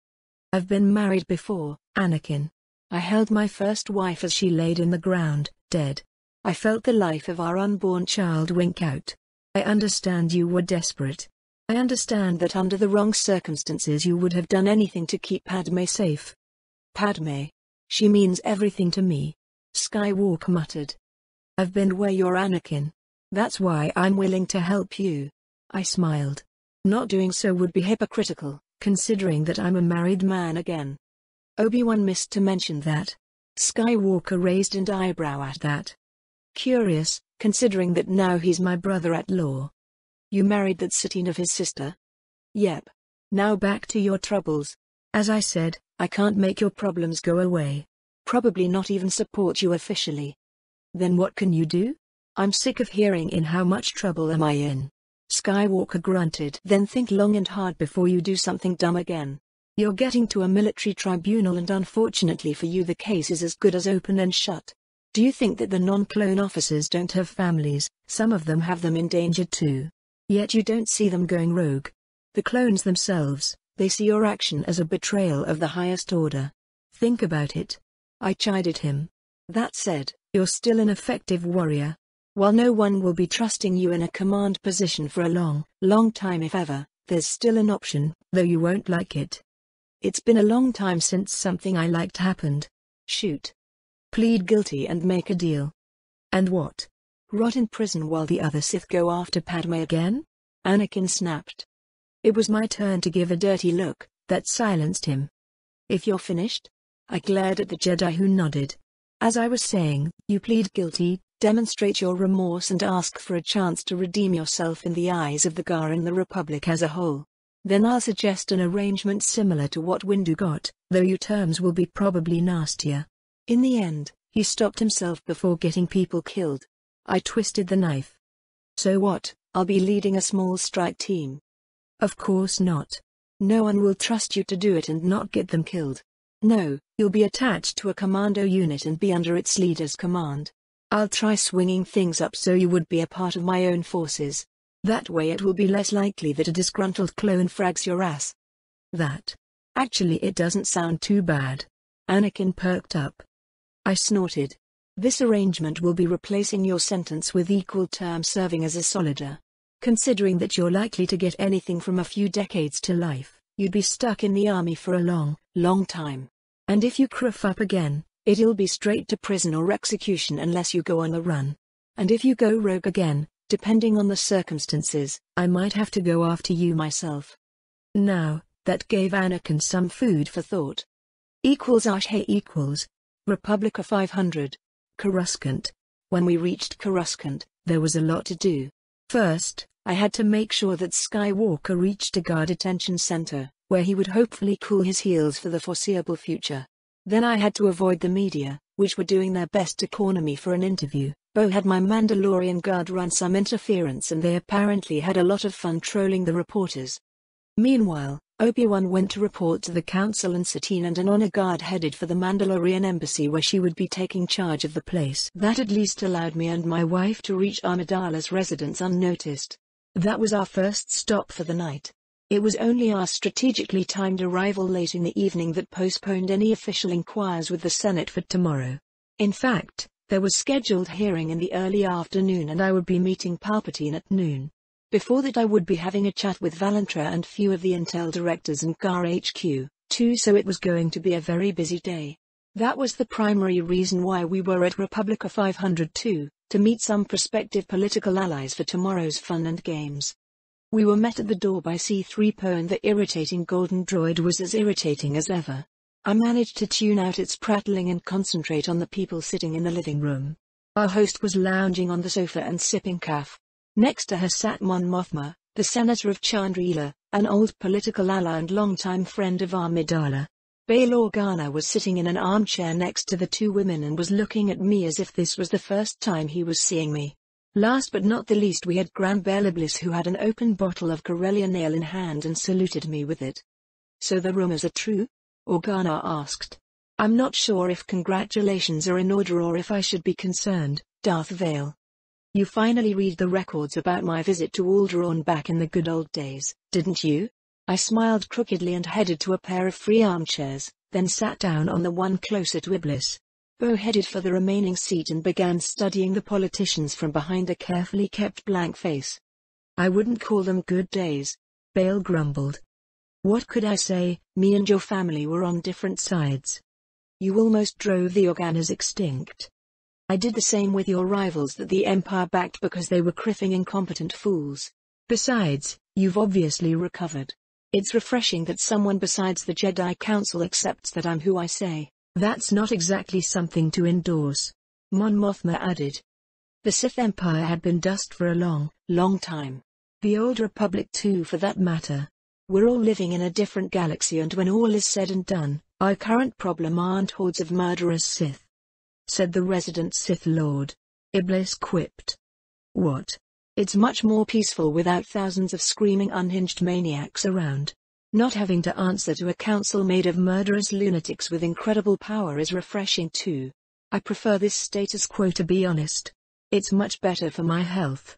I've been married before, Anakin. I held my first wife as she laid in the ground, dead. I felt the life of our unborn child wink out. I understand you were desperate. I understand that under the wrong circumstances you would have done anything to keep Padme safe. Padme. She means everything to me. Skywalker muttered. I've been where you're, Anakin. That's why I'm willing to help you. I smiled. Not doing so would be hypocritical, considering that I'm a married man again. Obi-Wan missed to mention that. Skywalker raised an eyebrow at that. Curious, considering that now he's my brother-at-law. You married that Satine of his sister? Yep. Now back to your troubles. As I said, I can't make your problems go away. Probably not even support you officially. Then what can you do? I'm sick of hearing in how much trouble am I in. Skywalker grunted. Then think long and hard before you do something dumb again. You're getting to a military tribunal and unfortunately for you the case is as good as open and shut. Do you think that the non-clone officers don't have families? Some of them have them in danger too. Yet you don't see them going rogue. The clones themselves, they see your action as a betrayal of the highest order. Think about it. I chided him. That said, you're still an effective warrior. While no one will be trusting you in a command position for a long time if ever, there's still an option, though you won't like it. It's been a long time since something I liked happened. Shoot. Plead guilty and make a deal. And what? Rot in prison while the other Sith go after Padme again? Anakin snapped. It was my turn to give a dirty look, that silenced him. If you're finished? I glared at the Jedi who nodded. As I was saying, you plead guilty, demonstrate your remorse and ask for a chance to redeem yourself in the eyes of the Gar and the Republic as a whole. Then I'll suggest an arrangement similar to what Windu got, though your terms will be probably nastier. In the end, he stopped himself before getting people killed. I twisted the knife. So what, I'll be leading a small strike team? Of course not. No one will trust you to do it and not get them killed. No, you'll be attached to a commando unit and be under its leader's command. I'll try swinging things up so you would be a part of my own forces. That way it will be less likely that a disgruntled clone frags your ass. That. Actually it doesn't sound too bad. Anakin perked up. I snorted. This arrangement will be replacing your sentence with equal term serving as a soldier. Considering that you're likely to get anything from a few decades to life, you'd be stuck in the army for a long time. And if you cruff up again, it'll be straight to prison or execution unless you go on the run. And if you go rogue again, depending on the circumstances, I might have to go after you myself. Now, That gave Anakin some food for thought. Arche equals Republica 500. Coruscant. When we reached Coruscant, there was a lot to do. First, I had to make sure that Skywalker reached a guard detention center, where he would hopefully cool his heels for the foreseeable future. Then I had to avoid the media, which were doing their best to corner me for an interview. Bo had my Mandalorian guard run some interference and they apparently had a lot of fun trolling the reporters. Meanwhile, Obi-Wan went to report to the council and Satine and an honor guard headed for the Mandalorian embassy where she would be taking charge of the place. That at least allowed me and my wife to reach Amidala's residence unnoticed. That was our first stop for the night. It was only our strategically timed arrival late in the evening that postponed any official inquiries with the Senate for tomorrow. In fact, there was scheduled hearing in the early afternoon and I would be meeting Palpatine at noon. Before that I would be having a chat with Valentra and few of the Intel directors and GAR HQ, too, so it was going to be a very busy day. That was the primary reason why we were at Republica 500 too, to meet some prospective political allies for tomorrow's fun and games. We were met at the door by C-3PO and the irritating golden droid was as irritating as ever. I managed to tune out its prattling and concentrate on the people sitting in the living room. Our host was lounging on the sofa and sipping kaf. Next to her sat Mon Mothma, the senator of Chandrila, an old political ally and longtime friend of Amidala. Bail Organa was sitting in an armchair next to the two women and was looking at me as if this was the first time he was seeing me. Last but not the least we had Grand Beliblis who had an open bottle of Corellian ale in hand and saluted me with it. So the rumors are true? Organa asked. I'm not sure if congratulations are in order or if I should be concerned, Darth Vail. You finally read the records about my visit to Alderaan back in the good old days, didn't you? I smiled crookedly and headed to a pair of free armchairs, then sat down on the one closer to Iblis. Bo headed for the remaining seat and began studying the politicians from behind a carefully kept blank face. I wouldn't call them good days, Bail grumbled. What could I say? Me and your family were on different sides. You almost drove the Organas extinct. I did the same with your rivals that the Empire backed because they were criffing incompetent fools. Besides, you've obviously recovered. It's refreshing that someone besides the Jedi Council accepts that I'm who I say. That's not exactly something to endorse, Mon Mothma added. The Sith Empire had been dust for a long, long time. The Old Republic too for that matter. We're all living in a different galaxy and when all is said and done, our current problem aren't hordes of murderous Sith, said the resident Sith Lord. Iblis quipped. What? It's much more peaceful without thousands of screaming unhinged maniacs around. Not having to answer to a council made of murderous lunatics with incredible power is refreshing too. I prefer this status quo to be honest. It's much better for my health.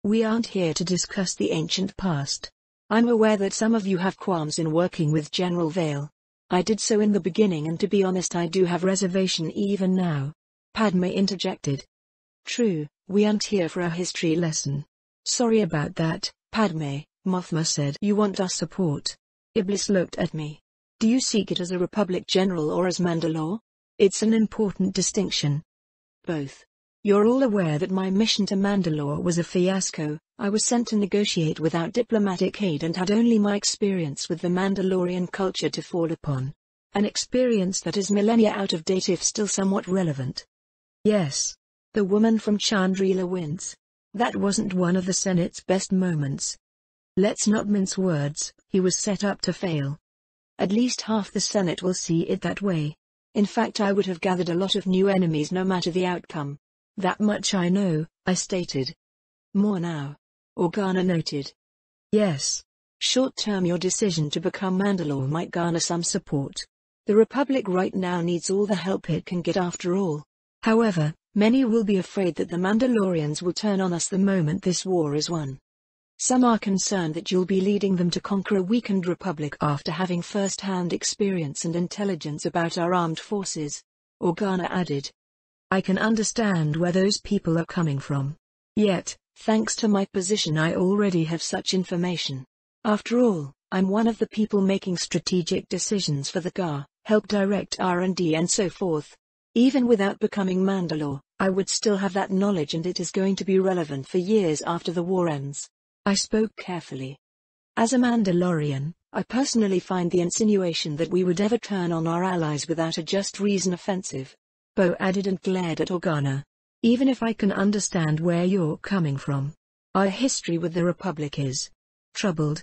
We aren't here to discuss the ancient past. I'm aware that some of you have qualms in working with General Vale. I did so in the beginning and to be honest I do have reservation even now. Padme interjected. True, we aren't here for a history lesson. Sorry about that, Padme, Mothma said. You want our support? Iblis looked at me. Do you seek it as a Republic General or as Mandalore? It's an important distinction. Both. You're all aware that my mission to Mandalore was a fiasco. I was sent to negotiate without diplomatic aid and had only my experience with the Mandalorian culture to fall upon. An experience that is millennia out of date if still somewhat relevant. Yes. The woman from Chandrila wins. That wasn't one of the Senate's best moments. Let's not mince words, he was set up to fail. At least half the Senate will see it that way. In fact I would have gathered a lot of new enemies no matter the outcome. That much I know, I stated. More now. Organa noted. Yes. Short-term your decision to become Mandalore might garner some support. The Republic right now needs all the help it can get after all. However, many will be afraid that the Mandalorians will turn on us the moment this war is won. Some are concerned that you'll be leading them to conquer a weakened Republic after having first-hand experience and intelligence about our armed forces, Organa added. I can understand where those people are coming from. Yet, thanks to my position I already have such information. After all, I'm one of the people making strategic decisions for the GAR, help direct R&D and so forth. Even without becoming Mandalore, I would still have that knowledge and it is going to be relevant for years after the war ends. I spoke carefully. As a Mandalorian, I personally find the insinuation that we would ever turn on our allies without a just reason offensive. Bo added and glared at Organa. Even if I can understand where you're coming from, our history with the Republic is troubled.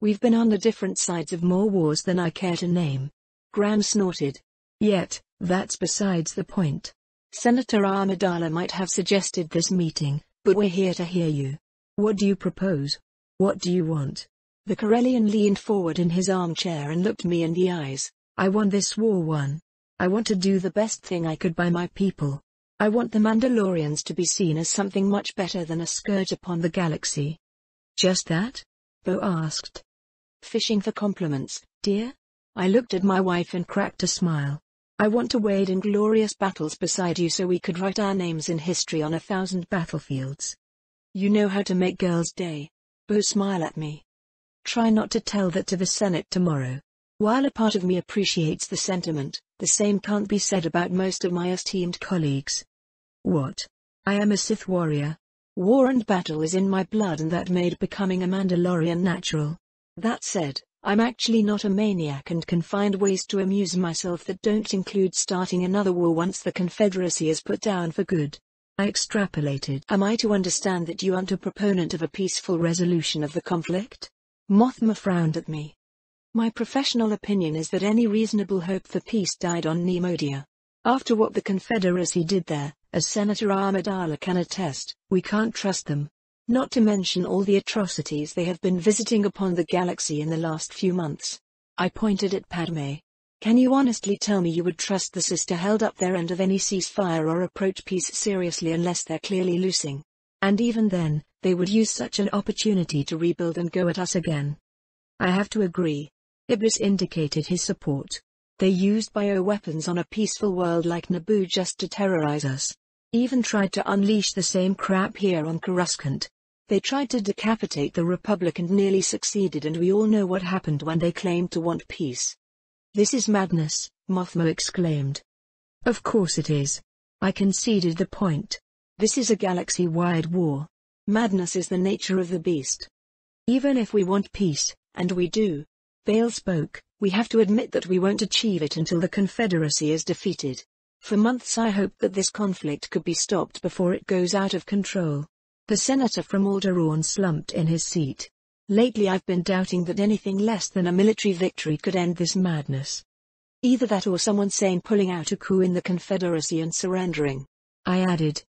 We've been on the different sides of more wars than I care to name. Graham snorted. Yet, that's besides the point. Senator Amidala might have suggested this meeting, but we're here to hear you. What do you propose? What do you want? The Corellian leaned forward in his armchair and looked me in the eyes. I want this war won. I want to do the best thing I could by my people. I want the Mandalorians to be seen as something much better than a scourge upon the galaxy. Just that? Bo asked. Fishing for compliments, dear? I looked at my wife and cracked a smile. I want to wade in glorious battles beside you so we could write our names in history on 1,000 battlefields. You know how to make girls' day. Bo smiled at me. Try not to tell that to the Senate tomorrow. While a part of me appreciates the sentiment, the same can't be said about most of my esteemed colleagues. What? I am a Sith warrior. War and battle is in my blood, and that made becoming a Mandalorian natural. That said, I'm actually not a maniac and can find ways to amuse myself that don't include starting another war once the Confederacy is put down for good. I extrapolated. Am I to understand that you aren't a proponent of a peaceful resolution of the conflict? Mothma frowned at me. My professional opinion is that any reasonable hope for peace died on Neimodia. After what the Confederacy did there, as Senator Amidala can attest, we can't trust them. Not to mention all the atrocities they have been visiting upon the galaxy in the last few months. I pointed at Padme. Can you honestly tell me you would trust the sister held up their end of any ceasefire or approach peace seriously unless they're clearly losing? And even then, they would use such an opportunity to rebuild and go at us again. I have to agree. Iblis indicated his support. They used bioweapons on a peaceful world like Naboo just to terrorize us. Even tried to unleash the same crap here on Coruscant. They tried to decapitate the Republic and nearly succeeded, and we all know what happened when they claimed to want peace. This is madness, Mothma exclaimed. Of course it is. I conceded the point. This is a galaxy-wide war. Madness is the nature of the beast. Even if we want peace, and we do, Bale spoke, we have to admit that we won't achieve it until the Confederacy is defeated. For months I hoped that this conflict could be stopped before it goes out of control. The senator from Alderaan slumped in his seat. Lately I've been doubting that anything less than a military victory could end this madness. Either that or someone sane pulling out a coup in the Confederacy and surrendering. I added.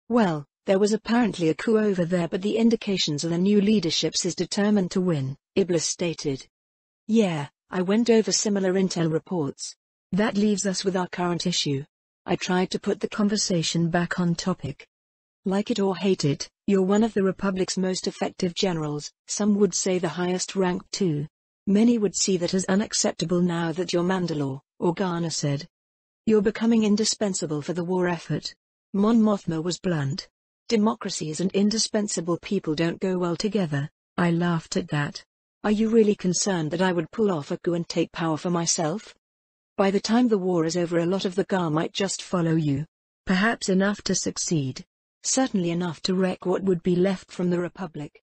Well, there was apparently a coup over there, but the indications are the new leadership is determined to win, Iblis stated. Yeah, I went over similar intel reports. That leaves us with our current issue. I tried to put the conversation back on topic. Like it or hate it, you're one of the Republic's most effective generals, some would say the highest rank too. Many would see that as unacceptable now that you're Mandalore, Organa said. You're becoming indispensable for the war effort. Mon Mothma was blunt. Democracies and indispensable people don't go well together. I laughed at that. Are you really concerned that I would pull off a coup and take power for myself? By the time the war is over, a lot of the Gar might just follow you. Perhaps enough to succeed. Certainly enough to wreck what would be left from the Republic.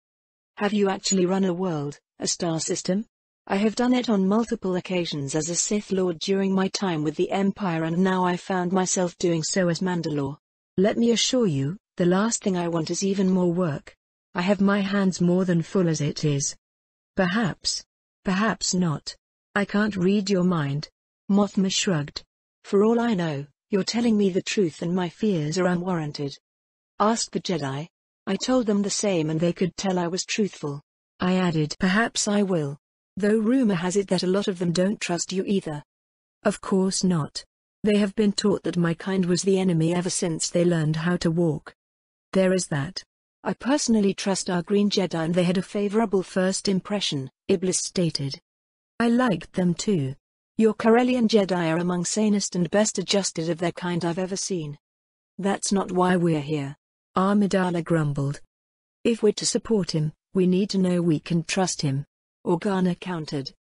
Have you actually run a world, a star system? I have done it on multiple occasions as a Sith Lord during my time with the Empire, and now I found myself doing so as Mandalore. Let me assure you, the last thing I want is even more work. I have my hands more than full as it is. Perhaps. Perhaps not. I can't read your mind. Mothma shrugged. For all I know, you're telling me the truth and my fears are unwarranted. Ask the Jedi. I told them the same and they could tell I was truthful. I added, perhaps I will. Though rumor has it that a lot of them don't trust you either. Of course not. They have been taught that my kind was the enemy ever since they learned how to walk. There is that. I personally trust our Green Jedi and they had a favorable first impression, Iblis stated. I liked them too. Your Corellian Jedi are among sanest and best adjusted of their kind I've ever seen. That's not why we're here. Amidala grumbled. If we're to support him, we need to know we can trust him. Organa countered.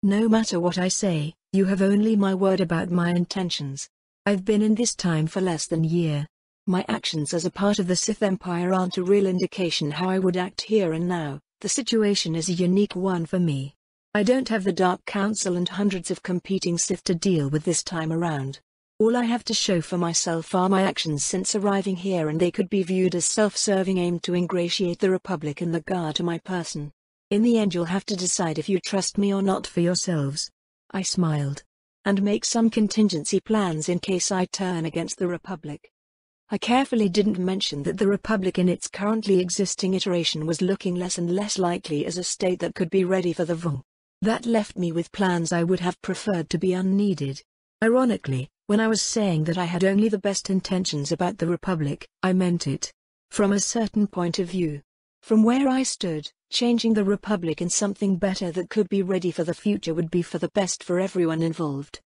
No matter what I say, you have only my word about my intentions. I've been in this time for less than a year. My actions as a part of the Sith Empire aren't a real indication how I would act here and now. The situation is a unique one for me. I don't have the Dark Council and hundreds of competing Sith to deal with this time around. All I have to show for myself are my actions since arriving here, and they could be viewed as self-serving, aimed to ingratiate the Republic and the Guard to my person. In the end you'll have to decide if you trust me or not for yourselves. I smiled. And make some contingency plans in case I turn against the Republic. I carefully didn't mention that the Republic in its currently existing iteration was looking less and less likely as a state that could be ready for the Vong. That left me with plans I would have preferred to be unneeded. Ironically, when I was saying that I had only the best intentions about the Republic, I meant it. From a certain point of view. From where I stood, changing the Republic in something better that could be ready for the future would be for the best for everyone involved.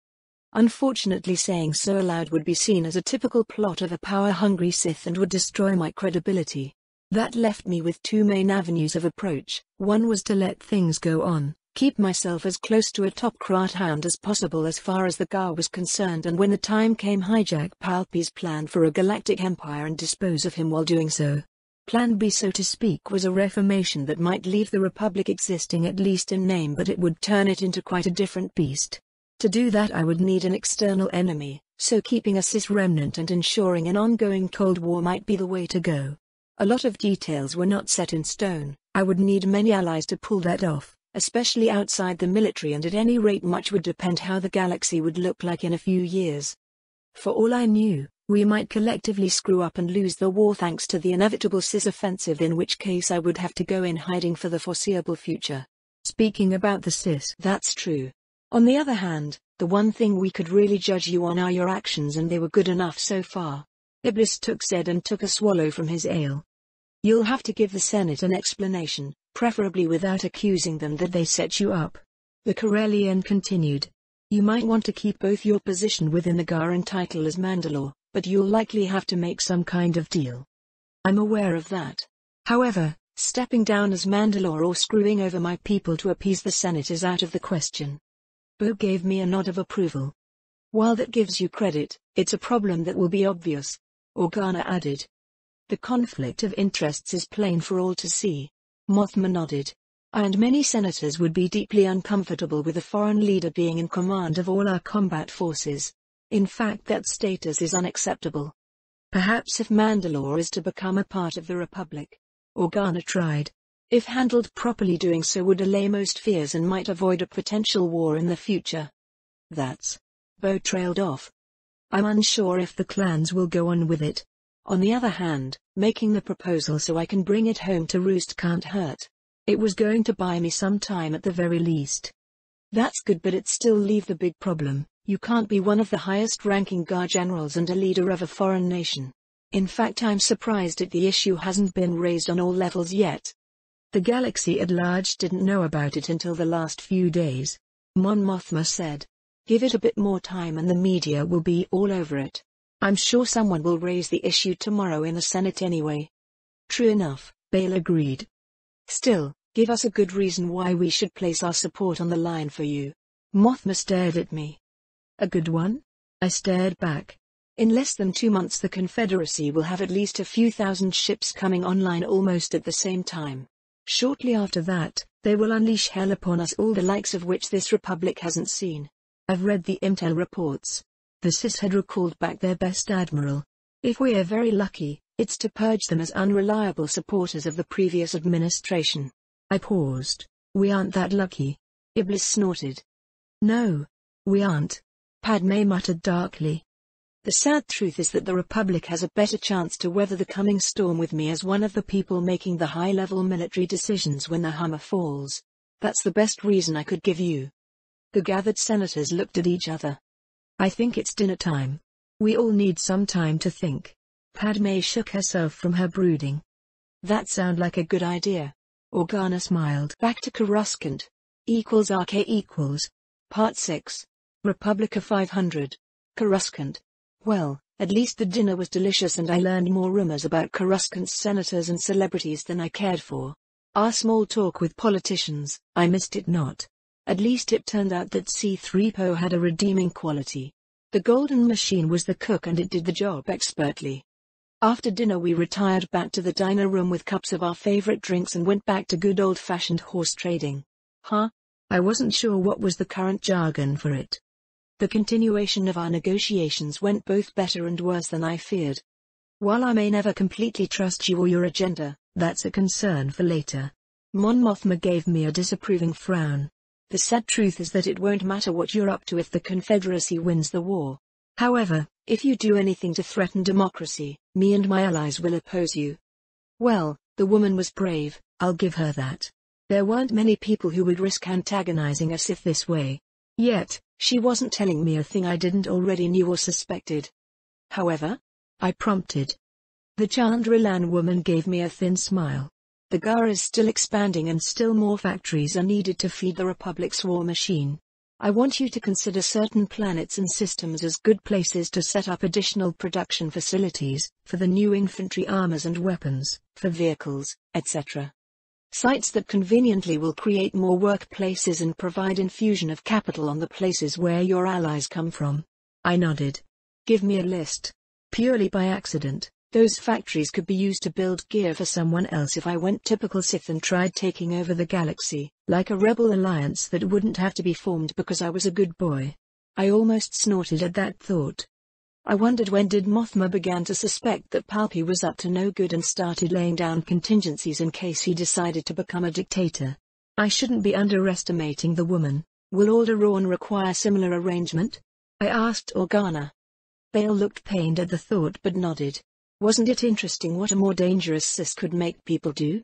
Unfortunately, saying so aloud would be seen as a typical plot of a power-hungry Sith and would destroy my credibility. That left me with two main avenues of approach. One was to let things go on. Keep myself as close to a top-crat hound as possible as far as the Gar was concerned, and when the time came hijack Palpy's plan for a galactic empire and dispose of him while doing so. Plan B, so to speak, was a reformation that might leave the Republic existing at least in name, but it would turn it into quite a different beast. To do that I would need an external enemy, so keeping a Sith remnant and ensuring an ongoing Cold War might be the way to go. A lot of details were not set in stone. I would need many allies to pull that off, especially outside the military, and at any rate much would depend how the galaxy would look like in a few years. For all I knew, we might collectively screw up and lose the war thanks to the inevitable Sith offensive, in which case I would have to go in hiding for the foreseeable future. Speaking about the Sith, that's true. On the other hand, the one thing we could really judge you on are your actions, and they were good enough so far. Iblis said and took a swallow from his ale. You'll have to give the Senate an explanation, preferably without accusing them that they set you up. The Corellian continued. You might want to keep both your position within the Gar and title as Mandalore, but you'll likely have to make some kind of deal. I'm aware of that. However, stepping down as Mandalore or screwing over my people to appease the Senate is out of the question. Bo gave me a nod of approval. While that gives you credit, it's a problem that will be obvious, Organa added. The conflict of interests is plain for all to see. Mothma nodded. I and many senators would be deeply uncomfortable with a foreign leader being in command of all our combat forces. In fact, that status is unacceptable. Perhaps if Mandalore is to become a part of the Republic. Organa tried. If handled properly, doing so would allay most fears and might avoid a potential war in the future. That's. Bo trailed off. I'm unsure if the clans will go on with it. On the other hand, making the proposal so I can bring it home to roost can't hurt. It was going to buy me some time at the very least. That's good, but it still leaves the big problem. You can't be one of the highest-ranking Gar generals and a leader of a foreign nation. In fact, I'm surprised that the issue hasn't been raised on all levels yet. The galaxy at large didn't know about it until the last few days. Mon Mothma said. Give it a bit more time and the media will be all over it. I'm sure someone will raise the issue tomorrow in the Senate anyway. True enough, Bale agreed. Still, give us a good reason why we should place our support on the line for you. Mothma stared at me. A good one? I stared back. In less than 2 months the Confederacy will have at least a few thousand ships coming online almost at the same time. Shortly after that, they will unleash hell upon us all, the likes of which this Republic hasn't seen. I've read the intel reports. The Sith had recalled back their best admiral. If we're very lucky, it's to purge them as unreliable supporters of the previous administration. I paused. We aren't that lucky. Iblis snorted. No. We aren't. Padme muttered darkly. The sad truth is that the Republic has a better chance to weather the coming storm with me as one of the people making the high-level military decisions when the hammer falls. That's the best reason I could give you. The gathered senators looked at each other. I think it's dinner time. We all need some time to think. Padme shook herself from her brooding. That sounds like a good idea. Organa smiled. Back to Coruscant. =RK=. Part 6. Republica 500. Coruscant. Well, at least the dinner was delicious and I learned more rumors about Coruscant's senators and celebrities than I cared for. Our small talk with politicians, I missed it not. At least it turned out that C-3PO had a redeeming quality. The golden machine was the cook and it did the job expertly. After dinner we retired back to the diner room with cups of our favorite drinks and went back to good old-fashioned horse trading. Huh? I wasn't sure what was the current jargon for it. The continuation of our negotiations went both better and worse than I feared. While I may never completely trust you or your agenda, that's a concern for later. Mon Mothma gave me a disapproving frown. The sad truth is that it won't matter what you're up to if the Confederacy wins the war. However, if you do anything to threaten democracy, me and my allies will oppose you. Well, the woman was brave, I'll give her that. There weren't many people who would risk antagonizing a Sith this way. Yet, she wasn't telling me a thing I didn't already knew or suspected. However? I prompted. The Chandrilan woman gave me a thin smile. The GAR is still expanding and still more factories are needed to feed the Republic's war machine. I want you to consider certain planets and systems as good places to set up additional production facilities, for the new infantry armors and weapons, for vehicles, etc. Sites that conveniently will create more workplaces and provide infusion of capital on the places where your allies come from. I nodded. Give me a list. Purely by accident, those factories could be used to build gear for someone else if I went typical Sith and tried taking over the galaxy, like a rebel alliance that wouldn't have to be formed because I was a good boy. I almost snorted at that thought. I wondered when did Mothma began to suspect that Palpy was up to no good and started laying down contingencies in case he decided to become a dictator. I shouldn't be underestimating the woman. Will Alderaan require similar arrangement? I asked Organa. Bale looked pained at the thought but nodded. Wasn't it interesting what a more dangerous Sis could make people do?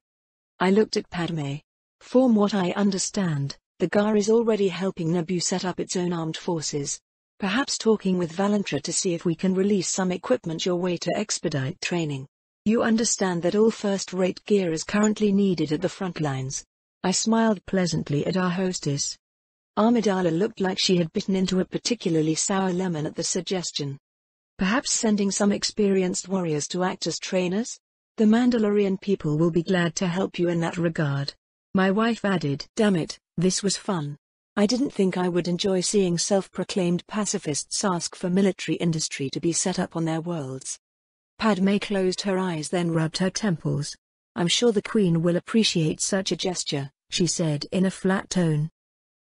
I looked at Padme. From what I understand, the GAR is already helping Naboo set up its own armed forces. Perhaps talking with Valentra to see if we can release some equipment your way to expedite training. You understand that all first-rate gear is currently needed at the front lines. I smiled pleasantly at our hostess. Amidala looked like she had bitten into a particularly sour lemon at the suggestion. Perhaps sending some experienced warriors to act as trainers? The Mandalorian people will be glad to help you in that regard. My wife added, damn it, this was fun. I didn't think I would enjoy seeing self-proclaimed pacifists ask for military industry to be set up on their worlds. Padme closed her eyes then rubbed her temples. I'm sure the Queen will appreciate such a gesture, she said in a flat tone.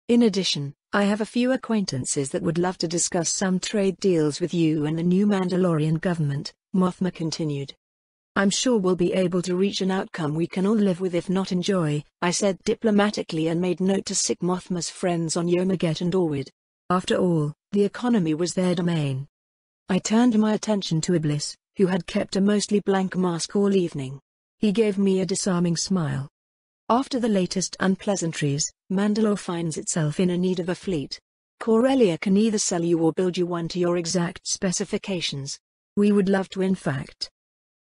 In addition, I have a few acquaintances that would love to discuss some trade deals with you and the new Mandalorian government, Mothma continued. I'm sure we'll be able to reach an outcome we can all live with if not enjoy, I said diplomatically and made note to sic Mothma's friends on Yomaget and Orwid. After all, the economy was their domain. I turned my attention to Iblis, who had kept a mostly blank mask all evening. He gave me a disarming smile. After the latest unpleasantries, Mandalore finds itself in a need of a fleet. Corellia can either sell you or build you one to your exact specifications. We would love to in fact.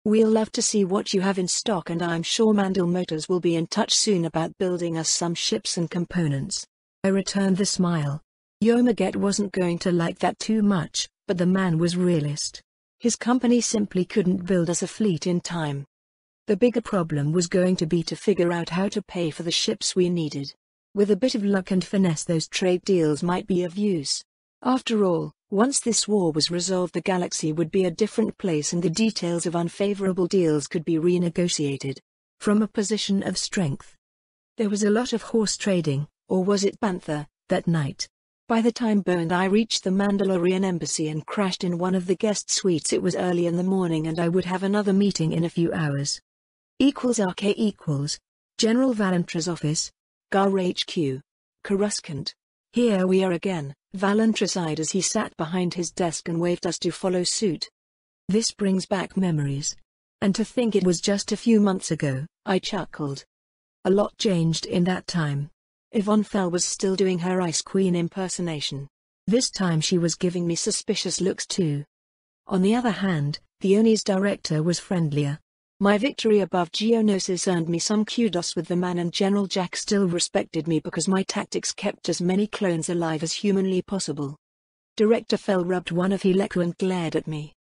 We'll love to see what you have in stock and I'm sure Mandal Motors will be in touch soon about building us some ships and components. I returned the smile. Yomaget wasn't going to like that too much, but the man was realist. His company simply couldn't build us a fleet in time. The bigger problem was going to be to figure out how to pay for the ships we needed. With a bit of luck and finesse those trade deals might be of use. After all, once this war was resolved the galaxy would be a different place and the details of unfavorable deals could be renegotiated. From a position of strength. There was a lot of horse trading, or was it bantha, that night. By the time Bo and I reached the Mandalorian embassy and crashed in one of the guest suites it was early in the morning and I would have another meeting in a few hours. =RK=, General Valentra's office, GAR HQ, Coruscant. Here we are again, Valentra sighed as he sat behind his desk and waved us to follow suit. This brings back memories. And to think it was just a few months ago, I chuckled. A lot changed in that time. Yvonne Fell was still doing her Ice Queen impersonation. This time she was giving me suspicious looks too. On the other hand, the Oni's director was friendlier. My victory above Geonosis earned me some kudos with the man and General Jack still respected me because my tactics kept as many clones alive as humanly possible. Director Fell rubbed one of Heleku and glared at me.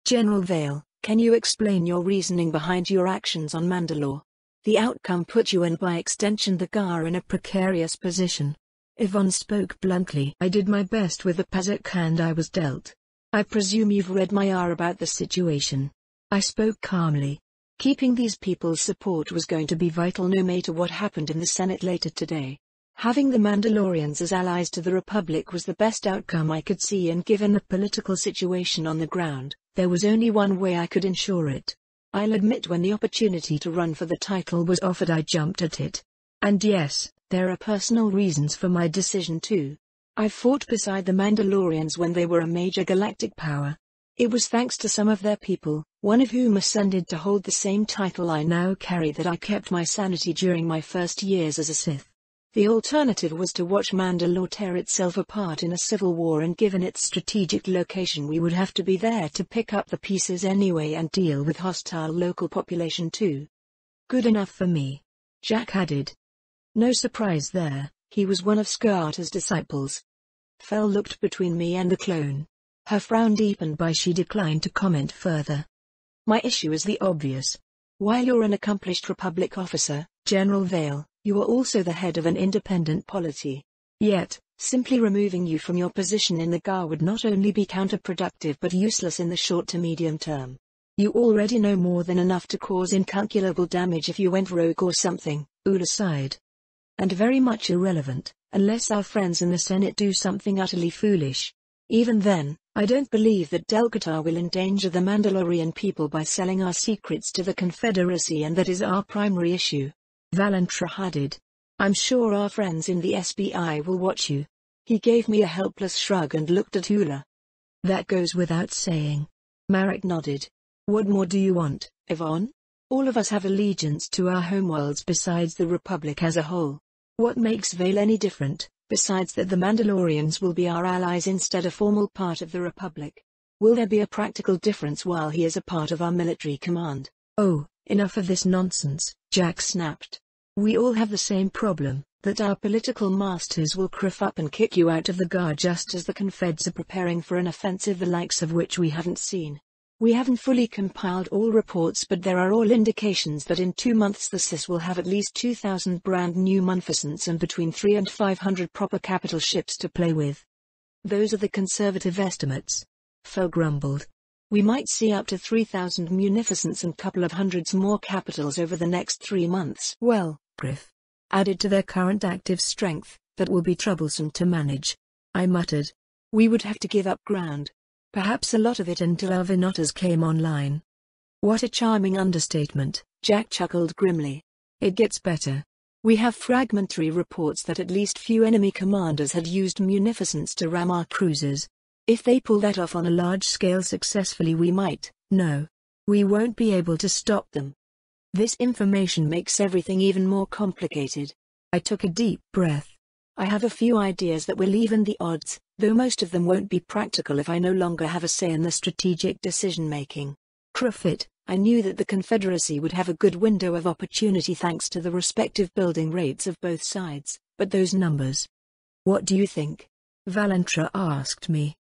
General Vale, can you explain your reasoning behind your actions on Mandalore? The outcome put you and by extension the GAR in a precarious position. Yvonne spoke bluntly. I did my best with the Pazak hand I was dealt. I presume you've read my R about the situation. I spoke calmly. Keeping these people's support was going to be vital no matter what happened in the Senate later today. Having the Mandalorians as allies to the Republic was the best outcome I could see, and given the political situation on the ground, there was only one way I could ensure it. I'll admit when the opportunity to run for the title was offered I jumped at it. And yes, there are personal reasons for my decision too. I fought beside the Mandalorians when they were a major galactic power. It was thanks to some of their people, one of whom ascended to hold the same title I now carry, that I kept my sanity during my first years as a Sith. The alternative was to watch Mandalore tear itself apart in a civil war, and given its strategic location we would have to be there to pick up the pieces anyway and deal with hostile local population too. Good enough for me, Jack added. No surprise there, he was one of Scarta's disciples. Fel looked between me and the clone. Her frown deepened by she declined to comment further. My issue is the obvious. While you're an accomplished Republic officer, General Vale, you are also the head of an independent polity. Yet, simply removing you from your position in the GAR would not only be counterproductive but useless in the short to medium term. You already know more than enough to cause incalculable damage if you went rogue or something, Ula sighed. And very much irrelevant, unless our friends in the Senate do something utterly foolish. Even then, I don't believe that Delcatar will endanger the Mandalorian people by selling our secrets to the Confederacy, and that is our primary issue. Valentra added. I'm sure our friends in the SBI will watch you. He gave me a helpless shrug and looked at Ula. That goes without saying. Marek nodded. What more do you want, Yvonne? All of us have allegiance to our homeworlds besides the Republic as a whole. What makes Vale any different, besides that the Mandalorians will be our allies instead a formal part of the Republic? Will there be a practical difference while he is a part of our military command? Oh, enough of this nonsense, Jack snapped. We all have the same problem, that our political masters will cruff up and kick you out of the GAR just as the Confeds are preparing for an offensive the likes of which we haven't seen. We haven't fully compiled all reports, but there are all indications that in 2 months the CIS will have at least 2,000 brand new munificents and between 300 and 500 proper capital ships to play with. Those are the conservative estimates. Fel grumbled. We might see up to 3,000 munificents and couple of hundreds more capitals over the next 3 months. Well, Griff. Added to their current active strength, that will be troublesome to manage. I muttered. We would have to give up ground. Perhaps a lot of it until our Vinotas came online. What a charming understatement, Jack chuckled grimly. It gets better. We have fragmentary reports that at least few enemy commanders had used munificents to ram our cruisers. If they pull that off on a large scale successfully, we might. No. We won't be able to stop them. This information makes everything even more complicated. I took a deep breath. I have a few ideas that will even the odds, though most of them won't be practical if I no longer have a say in the strategic decision-making. Cruffit, I knew that the Confederacy would have a good window of opportunity thanks to the respective building rates of both sides, but those numbers. What do you think? Valentra asked me.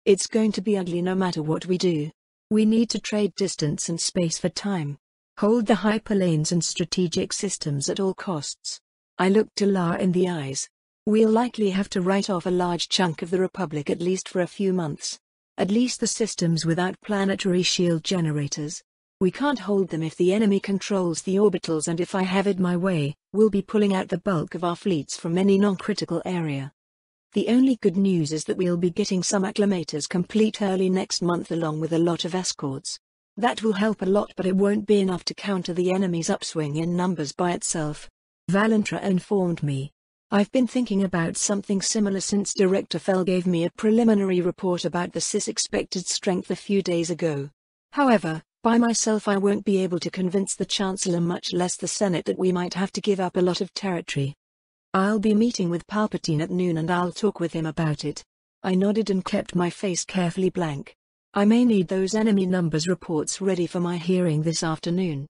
It's going to be ugly no matter what we do. We need to trade distance and space for time. Hold the hyperlanes and strategic systems at all costs. I looked Lar in the eyes. We'll likely have to write off a large chunk of the Republic at least for a few months. At least the systems without planetary shield generators. We can't hold them if the enemy controls the orbitals, and if I have it my way, we'll be pulling out the bulk of our fleets from any non-critical area. The only good news is that we'll be getting some acclimators complete early next month along with a lot of escorts. That will help a lot, but it won't be enough to counter the enemy's upswing in numbers by itself. Valentra informed me. I've been thinking about something similar since Director Fel gave me a preliminary report about the CIS expected strength a few days ago. However, by myself I won't be able to convince the Chancellor, much less the Senate, that we might have to give up a lot of territory. I'll be meeting with Palpatine at noon and I'll talk with him about it. I nodded and kept my face carefully blank. I may need those enemy numbers reports ready for my hearing this afternoon.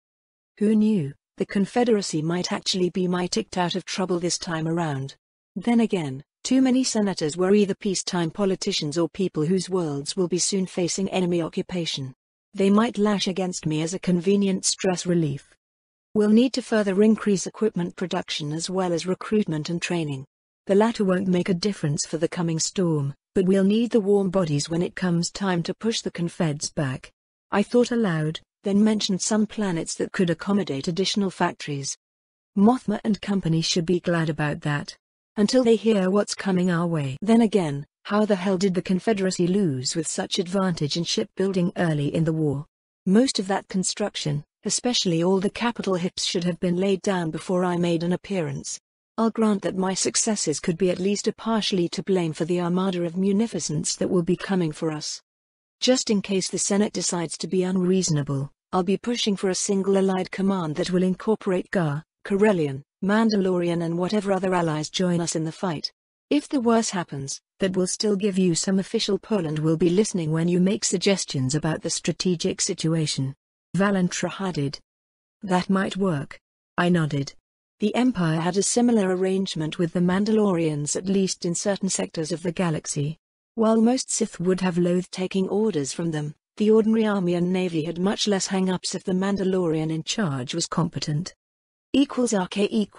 Who knew? The Confederacy might actually be ticked out of trouble this time around. Then again, too many senators were either peacetime politicians or people whose worlds will be soon facing enemy occupation. They might lash against me as a convenient stress relief. We'll need to further increase equipment production as well as recruitment and training. The latter won't make a difference for the coming storm, but we'll need the warm bodies when it comes time to push the Confeds back. I thought aloud, then mentioned some planets that could accommodate additional factories. Mothma and company should be glad about that. until they hear what's coming our way. Then again, how the hell did the Confederacy lose with such advantage in shipbuilding early in the war? Most of that construction, especially all the capital hips, should have been laid down before I made an appearance. I'll grant that my successes could be at least partially to blame for the armada of munificence that will be coming for us. Just in case the Senate decides to be unreasonable, I'll be pushing for a single allied command that will incorporate Gar, Corellian, Mandalorian and whatever other allies join us in the fight. If the worst happens, that will still give you some official pull and will be listening when you make suggestions about the strategic situation. Valentra added. That might work. I nodded. The Empire had a similar arrangement with the Mandalorians, at least in certain sectors of the galaxy. While most Sith would have loathed taking orders from them, the ordinary army and navy had much less hang-ups if the Mandalorian in charge was competent. =RK=,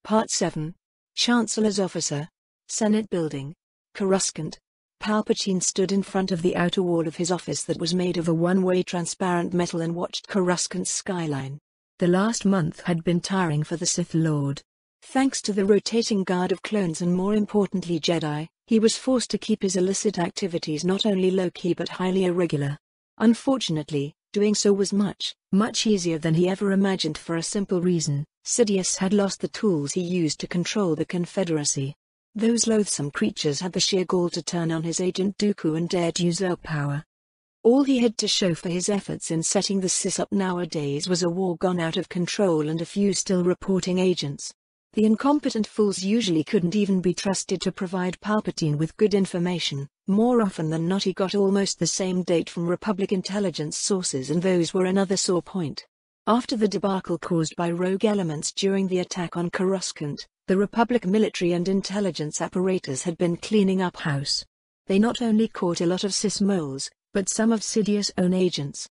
Part 7. Chancellor's Officer. Senate Building. Coruscant. Palpatine stood in front of the outer wall of his office that was made of a one-way transparent metal and watched Coruscant's skyline. The last month had been tiring for the Sith Lord. Thanks to the rotating guard of clones and more importantly Jedi, he was forced to keep his illicit activities not only low-key but highly irregular. Unfortunately, doing so was much easier than he ever imagined for a simple reason: Sidious had lost the tools he used to control the Confederacy. Those loathsome creatures had the sheer gall to turn on his agent Dooku and dare to usurp power. All he had to show for his efforts in setting the Sith up nowadays was a war gone out of control and a few still reporting agents. The incompetent fools usually couldn't even be trusted to provide Palpatine with good information. More often than not he got almost the same date from Republic intelligence sources, and those were another sore point. After the debacle caused by rogue elements during the attack on Coruscant, the Republic military and intelligence apparatus had been cleaning up house. They not only caught a lot of Sith moles, but some of Sidious' own agents.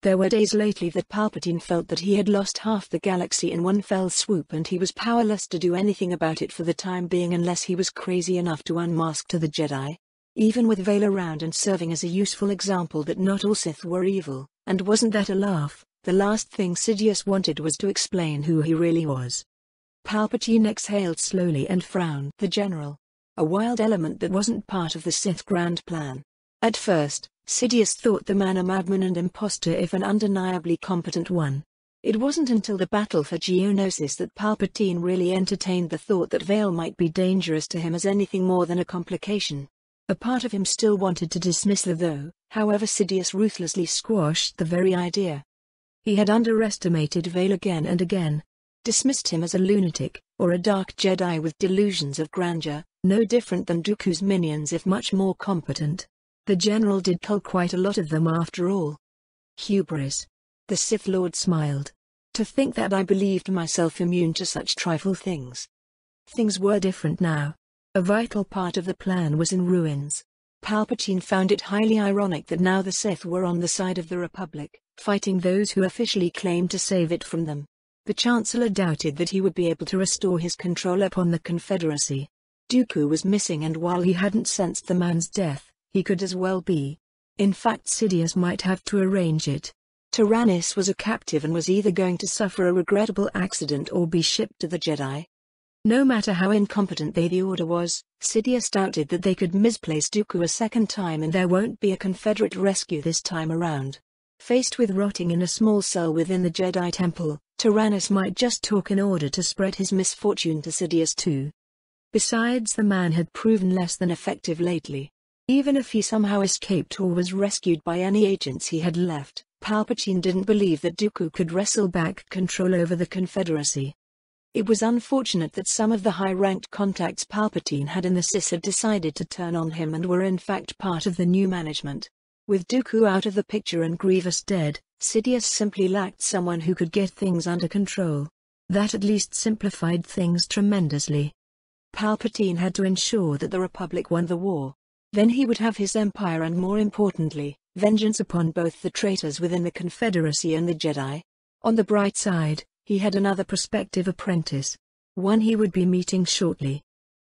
There were days lately that Palpatine felt that he had lost half the galaxy in one fell swoop, and he was powerless to do anything about it for the time being unless he was crazy enough to unmask to the Jedi. Even with Vail around and serving as a useful example that not all Sith were evil, and wasn't that a laugh, the last thing Sidious wanted was to explain who he really was. Palpatine exhaled slowly and frowned. The General. A wild element that wasn't part of the Sith grand plan. At first, Sidious thought the man a madman and impostor, if an undeniably competent one. It wasn't until the battle for Geonosis that Palpatine really entertained the thought that Vail might be dangerous to him as anything more than a complication. A part of him still wanted to dismiss the though, however Sidious ruthlessly squashed the very idea. He had underestimated Vail again and again. Dismissed him as a lunatic, or a dark Jedi with delusions of grandeur, no different than Dooku's minions if much more competent. The General did cull quite a lot of them after all. Hubris. The Sith Lord smiled. To think that I believed myself immune to such trifle things. Things were different now. A vital part of the plan was in ruins. Palpatine found it highly ironic that now the Sith were on the side of the Republic, fighting those who officially claimed to save it from them. The Chancellor doubted that he would be able to restore his control upon the Confederacy. Dooku was missing, and while he hadn't sensed the man's death, he could as well be. In fact, Sidious might have to arrange it. Tyrannus was a captive and was either going to suffer a regrettable accident or be shipped to the Jedi. No matter how incompetent the Order was, Sidious doubted that they could misplace Dooku a second time, and there won't be a Confederate rescue this time around. Faced with rotting in a small cell within the Jedi Temple, Tyrannus might just talk in order to spread his misfortune to Sidious too. Besides, the man had proven less than effective lately. Even if he somehow escaped or was rescued by any agents he had left, Palpatine didn't believe that Dooku could wrestle back control over the Confederacy. It was unfortunate that some of the high-ranked contacts Palpatine had in the Sith had decided to turn on him and were in fact part of the new management. With Dooku out of the picture and Grievous dead, Sidious simply lacked someone who could get things under control. That at least simplified things tremendously. Palpatine had to ensure that the Republic won the war. Then he would have his empire and, more importantly, vengeance upon both the traitors within the Confederacy and the Jedi. On the bright side, he had another prospective apprentice. One he would be meeting shortly.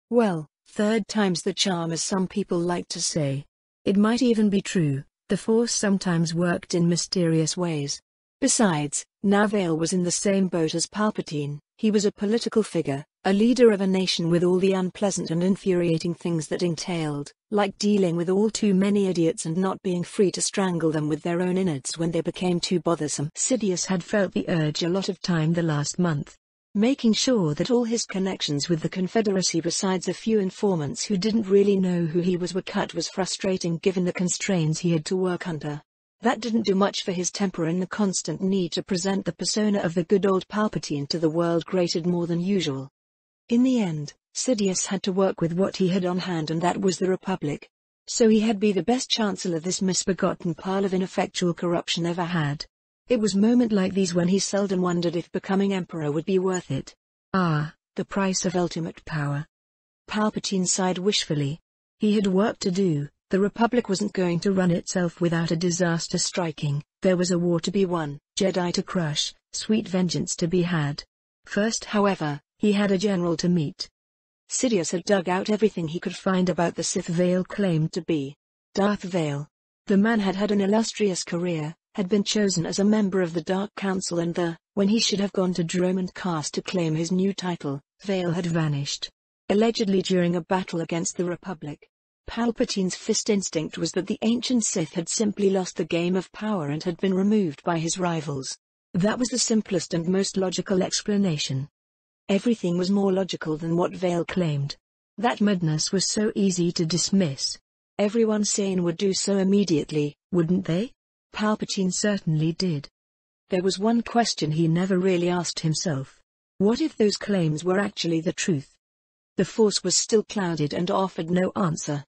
Well, third time's the charm, as some people like to say. It might even be true, the Force sometimes worked in mysterious ways. Besides, now Vail was in the same boat as Palpatine. He was a political figure, a leader of a nation with all the unpleasant and infuriating things that entailed, like dealing with all too many idiots and not being free to strangle them with their own innards when they became too bothersome. Sidious had felt the urge a lot of time the last month. Making sure that all his connections with the Confederacy besides a few informants who didn't really know who he was were cut was frustrating given the constraints he had to work under. That didn't do much for his temper, and the constant need to present the persona of the good old Palpatine to the world grated more than usual. In the end, Sidious had to work with what he had on hand, and that was the Republic. So he had be the best chancellor this misbegotten pile of ineffectual corruption ever had. It was moments like these when he seldom wondered if becoming emperor would be worth it. Ah, the price of ultimate power. Palpatine sighed wishfully. He had work to do. The Republic wasn't going to run itself without a disaster striking. There was a war to be won, Jedi to crush, sweet vengeance to be had. First, however, he had a general to meet. Sidious had dug out everything he could find about the Sith Vael claimed to be. Darth Vael. The man had had an illustrious career, had been chosen as a member of the Dark Council, and when he should have gone to Dromund Kaas to claim his new title, Vael had vanished. Allegedly during a battle against the Republic. Palpatine's first instinct was that the ancient Sith had simply lost the game of power and had been removed by his rivals. That was the simplest and most logical explanation. Everything was more logical than what Vael claimed. That madness was so easy to dismiss. Everyone sane would do so immediately, wouldn't they? Palpatine certainly did. There was one question he never really asked himself. What if those claims were actually the truth? The Force was still clouded and offered no answer.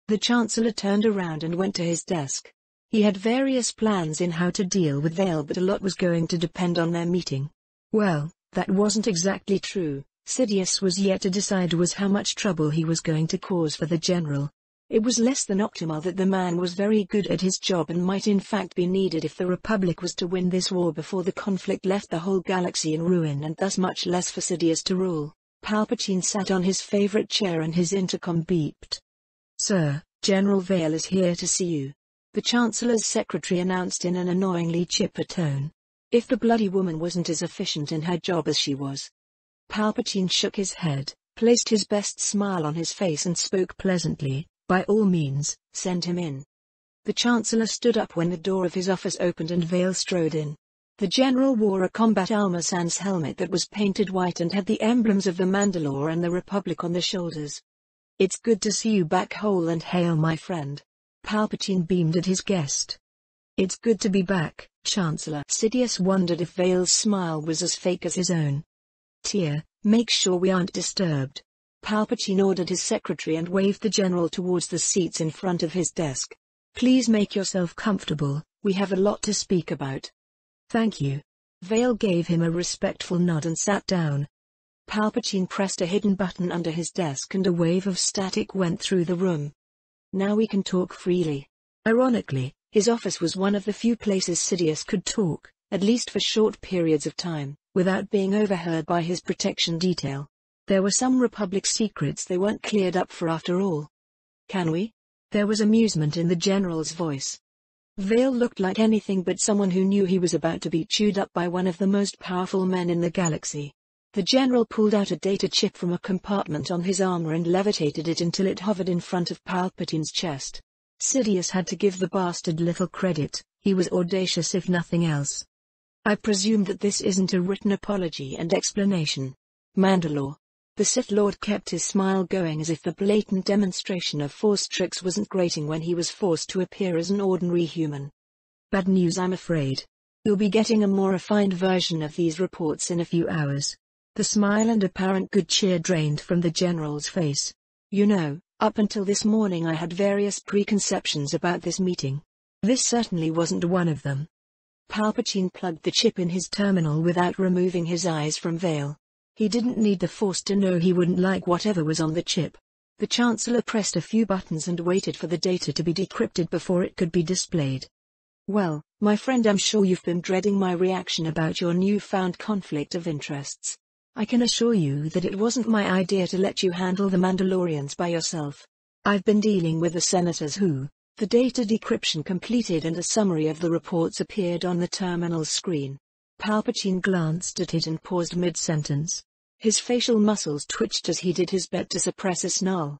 The Chancellor turned around and went to his desk. He had various plans in how to deal with Vael, but a lot was going to depend on their meeting. Well, that wasn't exactly true. Sidious was yet to decide was how much trouble he was going to cause for the general. It was less than optimal that the man was very good at his job and might in fact be needed if the Republic was to win this war before the conflict left the whole galaxy in ruin, and thus much less for Sidious to rule. Palpatine sat on his favorite chair and his intercom beeped. "Sir, General Vael is here to see you," the Chancellor's secretary announced in an annoyingly chipper tone. If the bloody woman wasn't as efficient in her job as she was. Palpatine shook his head, placed his best smile on his face and spoke pleasantly, "By all means, send him in." The Chancellor stood up when the door of his office opened and Vael strode in. The general wore a combat armor sans helmet that was painted white and had the emblems of the Mandalore and the Republic on the shoulders. "It's good to see you back whole and hale, my friend." Palpatine beamed at his guest. "It's good to be back, Chancellor." Sidious wondered if Vael's smile was as fake as his own. "Tyr, make sure we aren't disturbed." Palpatine ordered his secretary and waved the general towards the seats in front of his desk. "Please make yourself comfortable, we have a lot to speak about." "Thank you." Vael gave him a respectful nod and sat down. Palpatine pressed a hidden button under his desk and a wave of static went through the room. "Now we can talk freely." Ironically, his office was one of the few places Sidious could talk, at least for short periods of time, without being overheard by his protection detail. There were some Republic secrets they weren't cleared up for after all. "Can we?" There was amusement in the general's voice. Vael looked like anything but someone who knew he was about to be chewed up by one of the most powerful men in the galaxy. The general pulled out a data chip from a compartment on his armor and levitated it until it hovered in front of Palpatine's chest. Sidious had to give the bastard little credit, he was audacious if nothing else. "I presume that this isn't a written apology and explanation." Mandalore. The Sith Lord kept his smile going as if the blatant demonstration of Force tricks wasn't grating when he was forced to appear as an ordinary human. "Bad news, I'm afraid. You'll be getting a more refined version of these reports in a few hours." The smile and apparent good cheer drained from the general's face. "You know, up until this morning I had various preconceptions about this meeting. This certainly wasn't one of them." Palpatine plugged the chip in his terminal without removing his eyes from Vael. He didn't need the Force to know he wouldn't like whatever was on the chip. The Chancellor pressed a few buttons and waited for the data to be decrypted before it could be displayed. "Well, my friend, I'm sure you've been dreading my reaction about your newfound conflict of interests. I can assure you that it wasn't my idea to let you handle the Mandalorians by yourself. I've been dealing with the senators who..." The data decryption completed and a summary of the reports appeared on the terminal's screen. Palpatine glanced at it and paused mid-sentence. His facial muscles twitched as he did his best to suppress a snarl.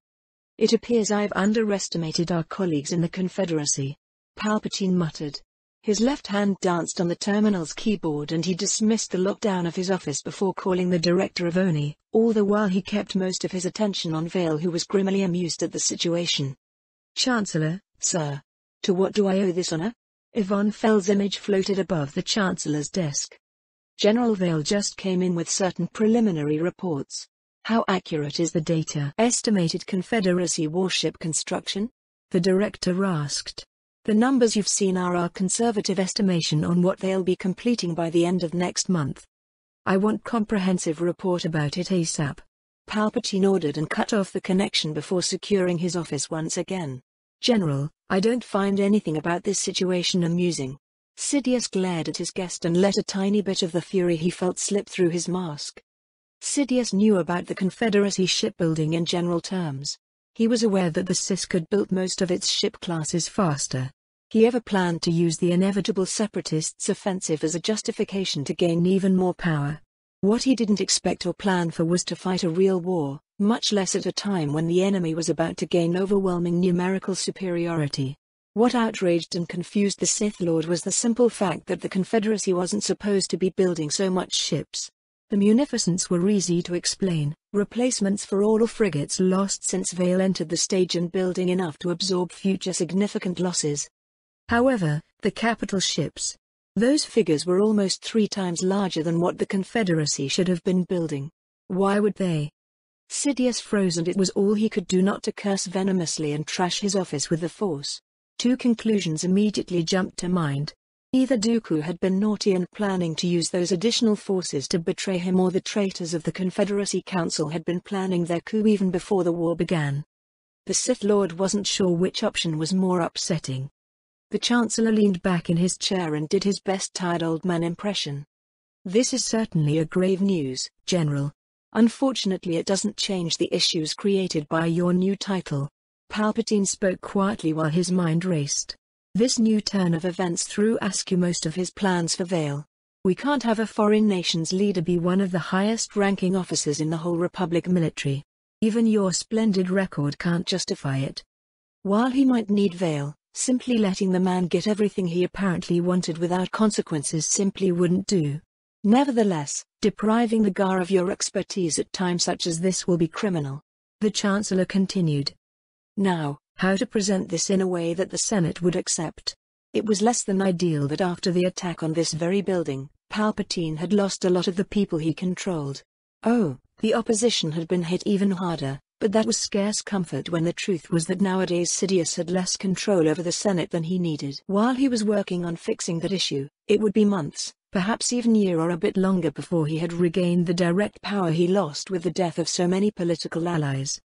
"It appears I've underestimated our colleagues in the Confederacy," Palpatine muttered. His left hand danced on the terminal's keyboard and he dismissed the lockdown of his office before calling the director of ONI, all the while he kept most of his attention on Vale, who was grimly amused at the situation. "Chancellor, sir. To what do I owe this honor?" Yvonne Fell's image floated above the Chancellor's desk. "General Vale just came in with certain preliminary reports. How accurate is the data? Estimated Confederacy warship construction?" the director asked. "The numbers you've seen are our conservative estimation on what they'll be completing by the end of next month. I want comprehensive report about it ASAP." Palpatine ordered and cut off the connection before securing his office once again. "General, I don't find anything about this situation amusing." Sidious glared at his guest and let a tiny bit of the fury he felt slip through his mask. Sidious knew about the Confederacy shipbuilding in general terms. He was aware that the Cis could build most of its ship classes faster. He ever planned to use the inevitable Separatists' offensive as a justification to gain even more power. What he didn't expect or plan for was to fight a real war, much less at a time when the enemy was about to gain overwhelming numerical superiority. What outraged and confused the Sith Lord was the simple fact that the Confederacy wasn't supposed to be building so much ships. The munificence were easy to explain, replacements for all frigates lost since Vale entered the stage and building enough to absorb future significant losses. However, the capital ships. Those figures were almost 3 times larger than what the Confederacy should have been building. Why would they? Sidious froze and it was all he could do not to curse venomously and trash his office with the Force. 2 conclusions immediately jumped to mind. Either Dooku had been naughty and planning to use those additional forces to betray him, or the traitors of the Confederacy Council had been planning their coup even before the war began. The Sith Lord wasn't sure which option was more upsetting. The Chancellor leaned back in his chair and did his best tired old man impression. "This is certainly a grave news, General. Unfortunately it doesn't change the issues created by your new title." Palpatine spoke quietly while his mind raced. This new turn of events threw askew most of his plans for Vale. "We can't have a foreign nation's leader be one of the highest-ranking officers in the whole Republic military. Even your splendid record can't justify it." While he might need Vale, simply letting the man get everything he apparently wanted without consequences simply wouldn't do. Nevertheless, depriving the GAR of your expertise at times such as this will be criminal. The Chancellor continued. Now, how to present this in a way that the Senate would accept? It was less than ideal that after the attack on this very building, Palpatine had lost a lot of the people he controlled. Oh, the opposition had been hit even harder, but that was scarce comfort when the truth was that nowadays Sidious had less control over the Senate than he needed. While he was working on fixing that issue, it would be months, perhaps even year or a bit longer before he had regained the direct power he lost with the death of so many political allies.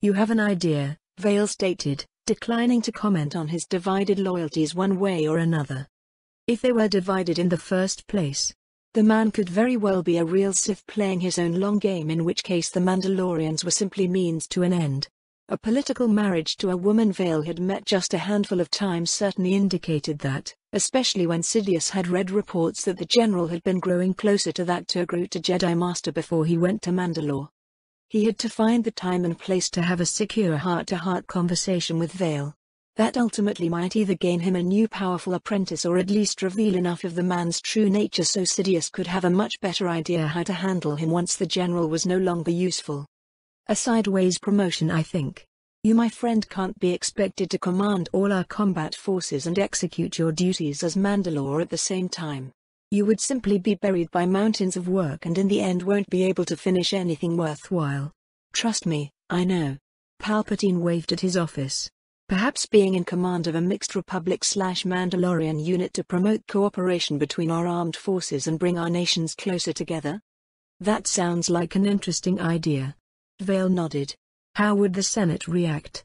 "You have an idea," Vale stated, declining to comment on his divided loyalties one way or another. If they were divided in the first place, the man could very well be a real Sith playing his own long game, in which case the Mandalorians were simply means to an end. A political marriage to a woman Vale had met just a handful of times certainly indicated that, especially when Sidious had read reports that the general had been growing closer to that Togruta Jedi Master before he went to Mandalore. He had to find the time and place to have a secure heart-to-heart conversation with Vale. That ultimately might either gain him a new powerful apprentice or at least reveal enough of the man's true nature so Sidious could have a much better idea how to handle him once the general was no longer useful. A sideways promotion, I think. You, my friend, can't be expected to command all our combat forces and execute your duties as Mandalore at the same time. You would simply be buried by mountains of work and in the end won't be able to finish anything worthwhile. Trust me, I know. Palpatine waved at his office. Perhaps being in command of a mixed Republic/Mandalorian unit to promote cooperation between our armed forces and bring our nations closer together? That sounds like an interesting idea. Vale nodded. How would the Senate react?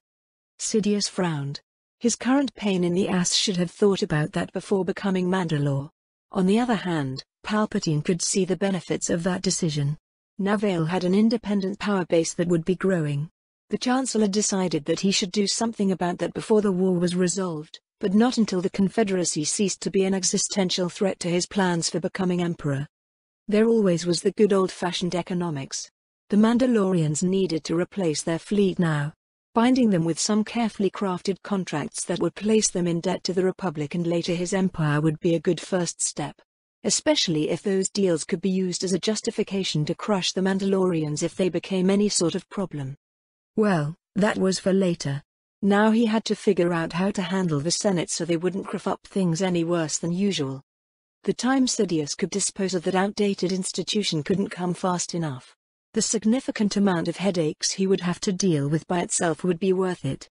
Sidious frowned. His current pain in the ass should have thought about that before becoming Mandalore. On the other hand, Palpatine could see the benefits of that decision. Now Vale had an independent power base that would be growing. The Chancellor decided that he should do something about that before the war was resolved, but not until the Confederacy ceased to be an existential threat to his plans for becoming emperor. There always was the good old-fashioned economics. The Mandalorians needed to replace their fleet now. Binding them with some carefully crafted contracts that would place them in debt to the Republic and later his empire would be a good first step. Especially if those deals could be used as a justification to crush the Mandalorians if they became any sort of problem. Well, that was for later. Now he had to figure out how to handle the Senate so they wouldn't cruff up things any worse than usual. The time Sidious could dispose of that outdated institution couldn't come fast enough. The significant amount of headaches he would have to deal with by itself would be worth it.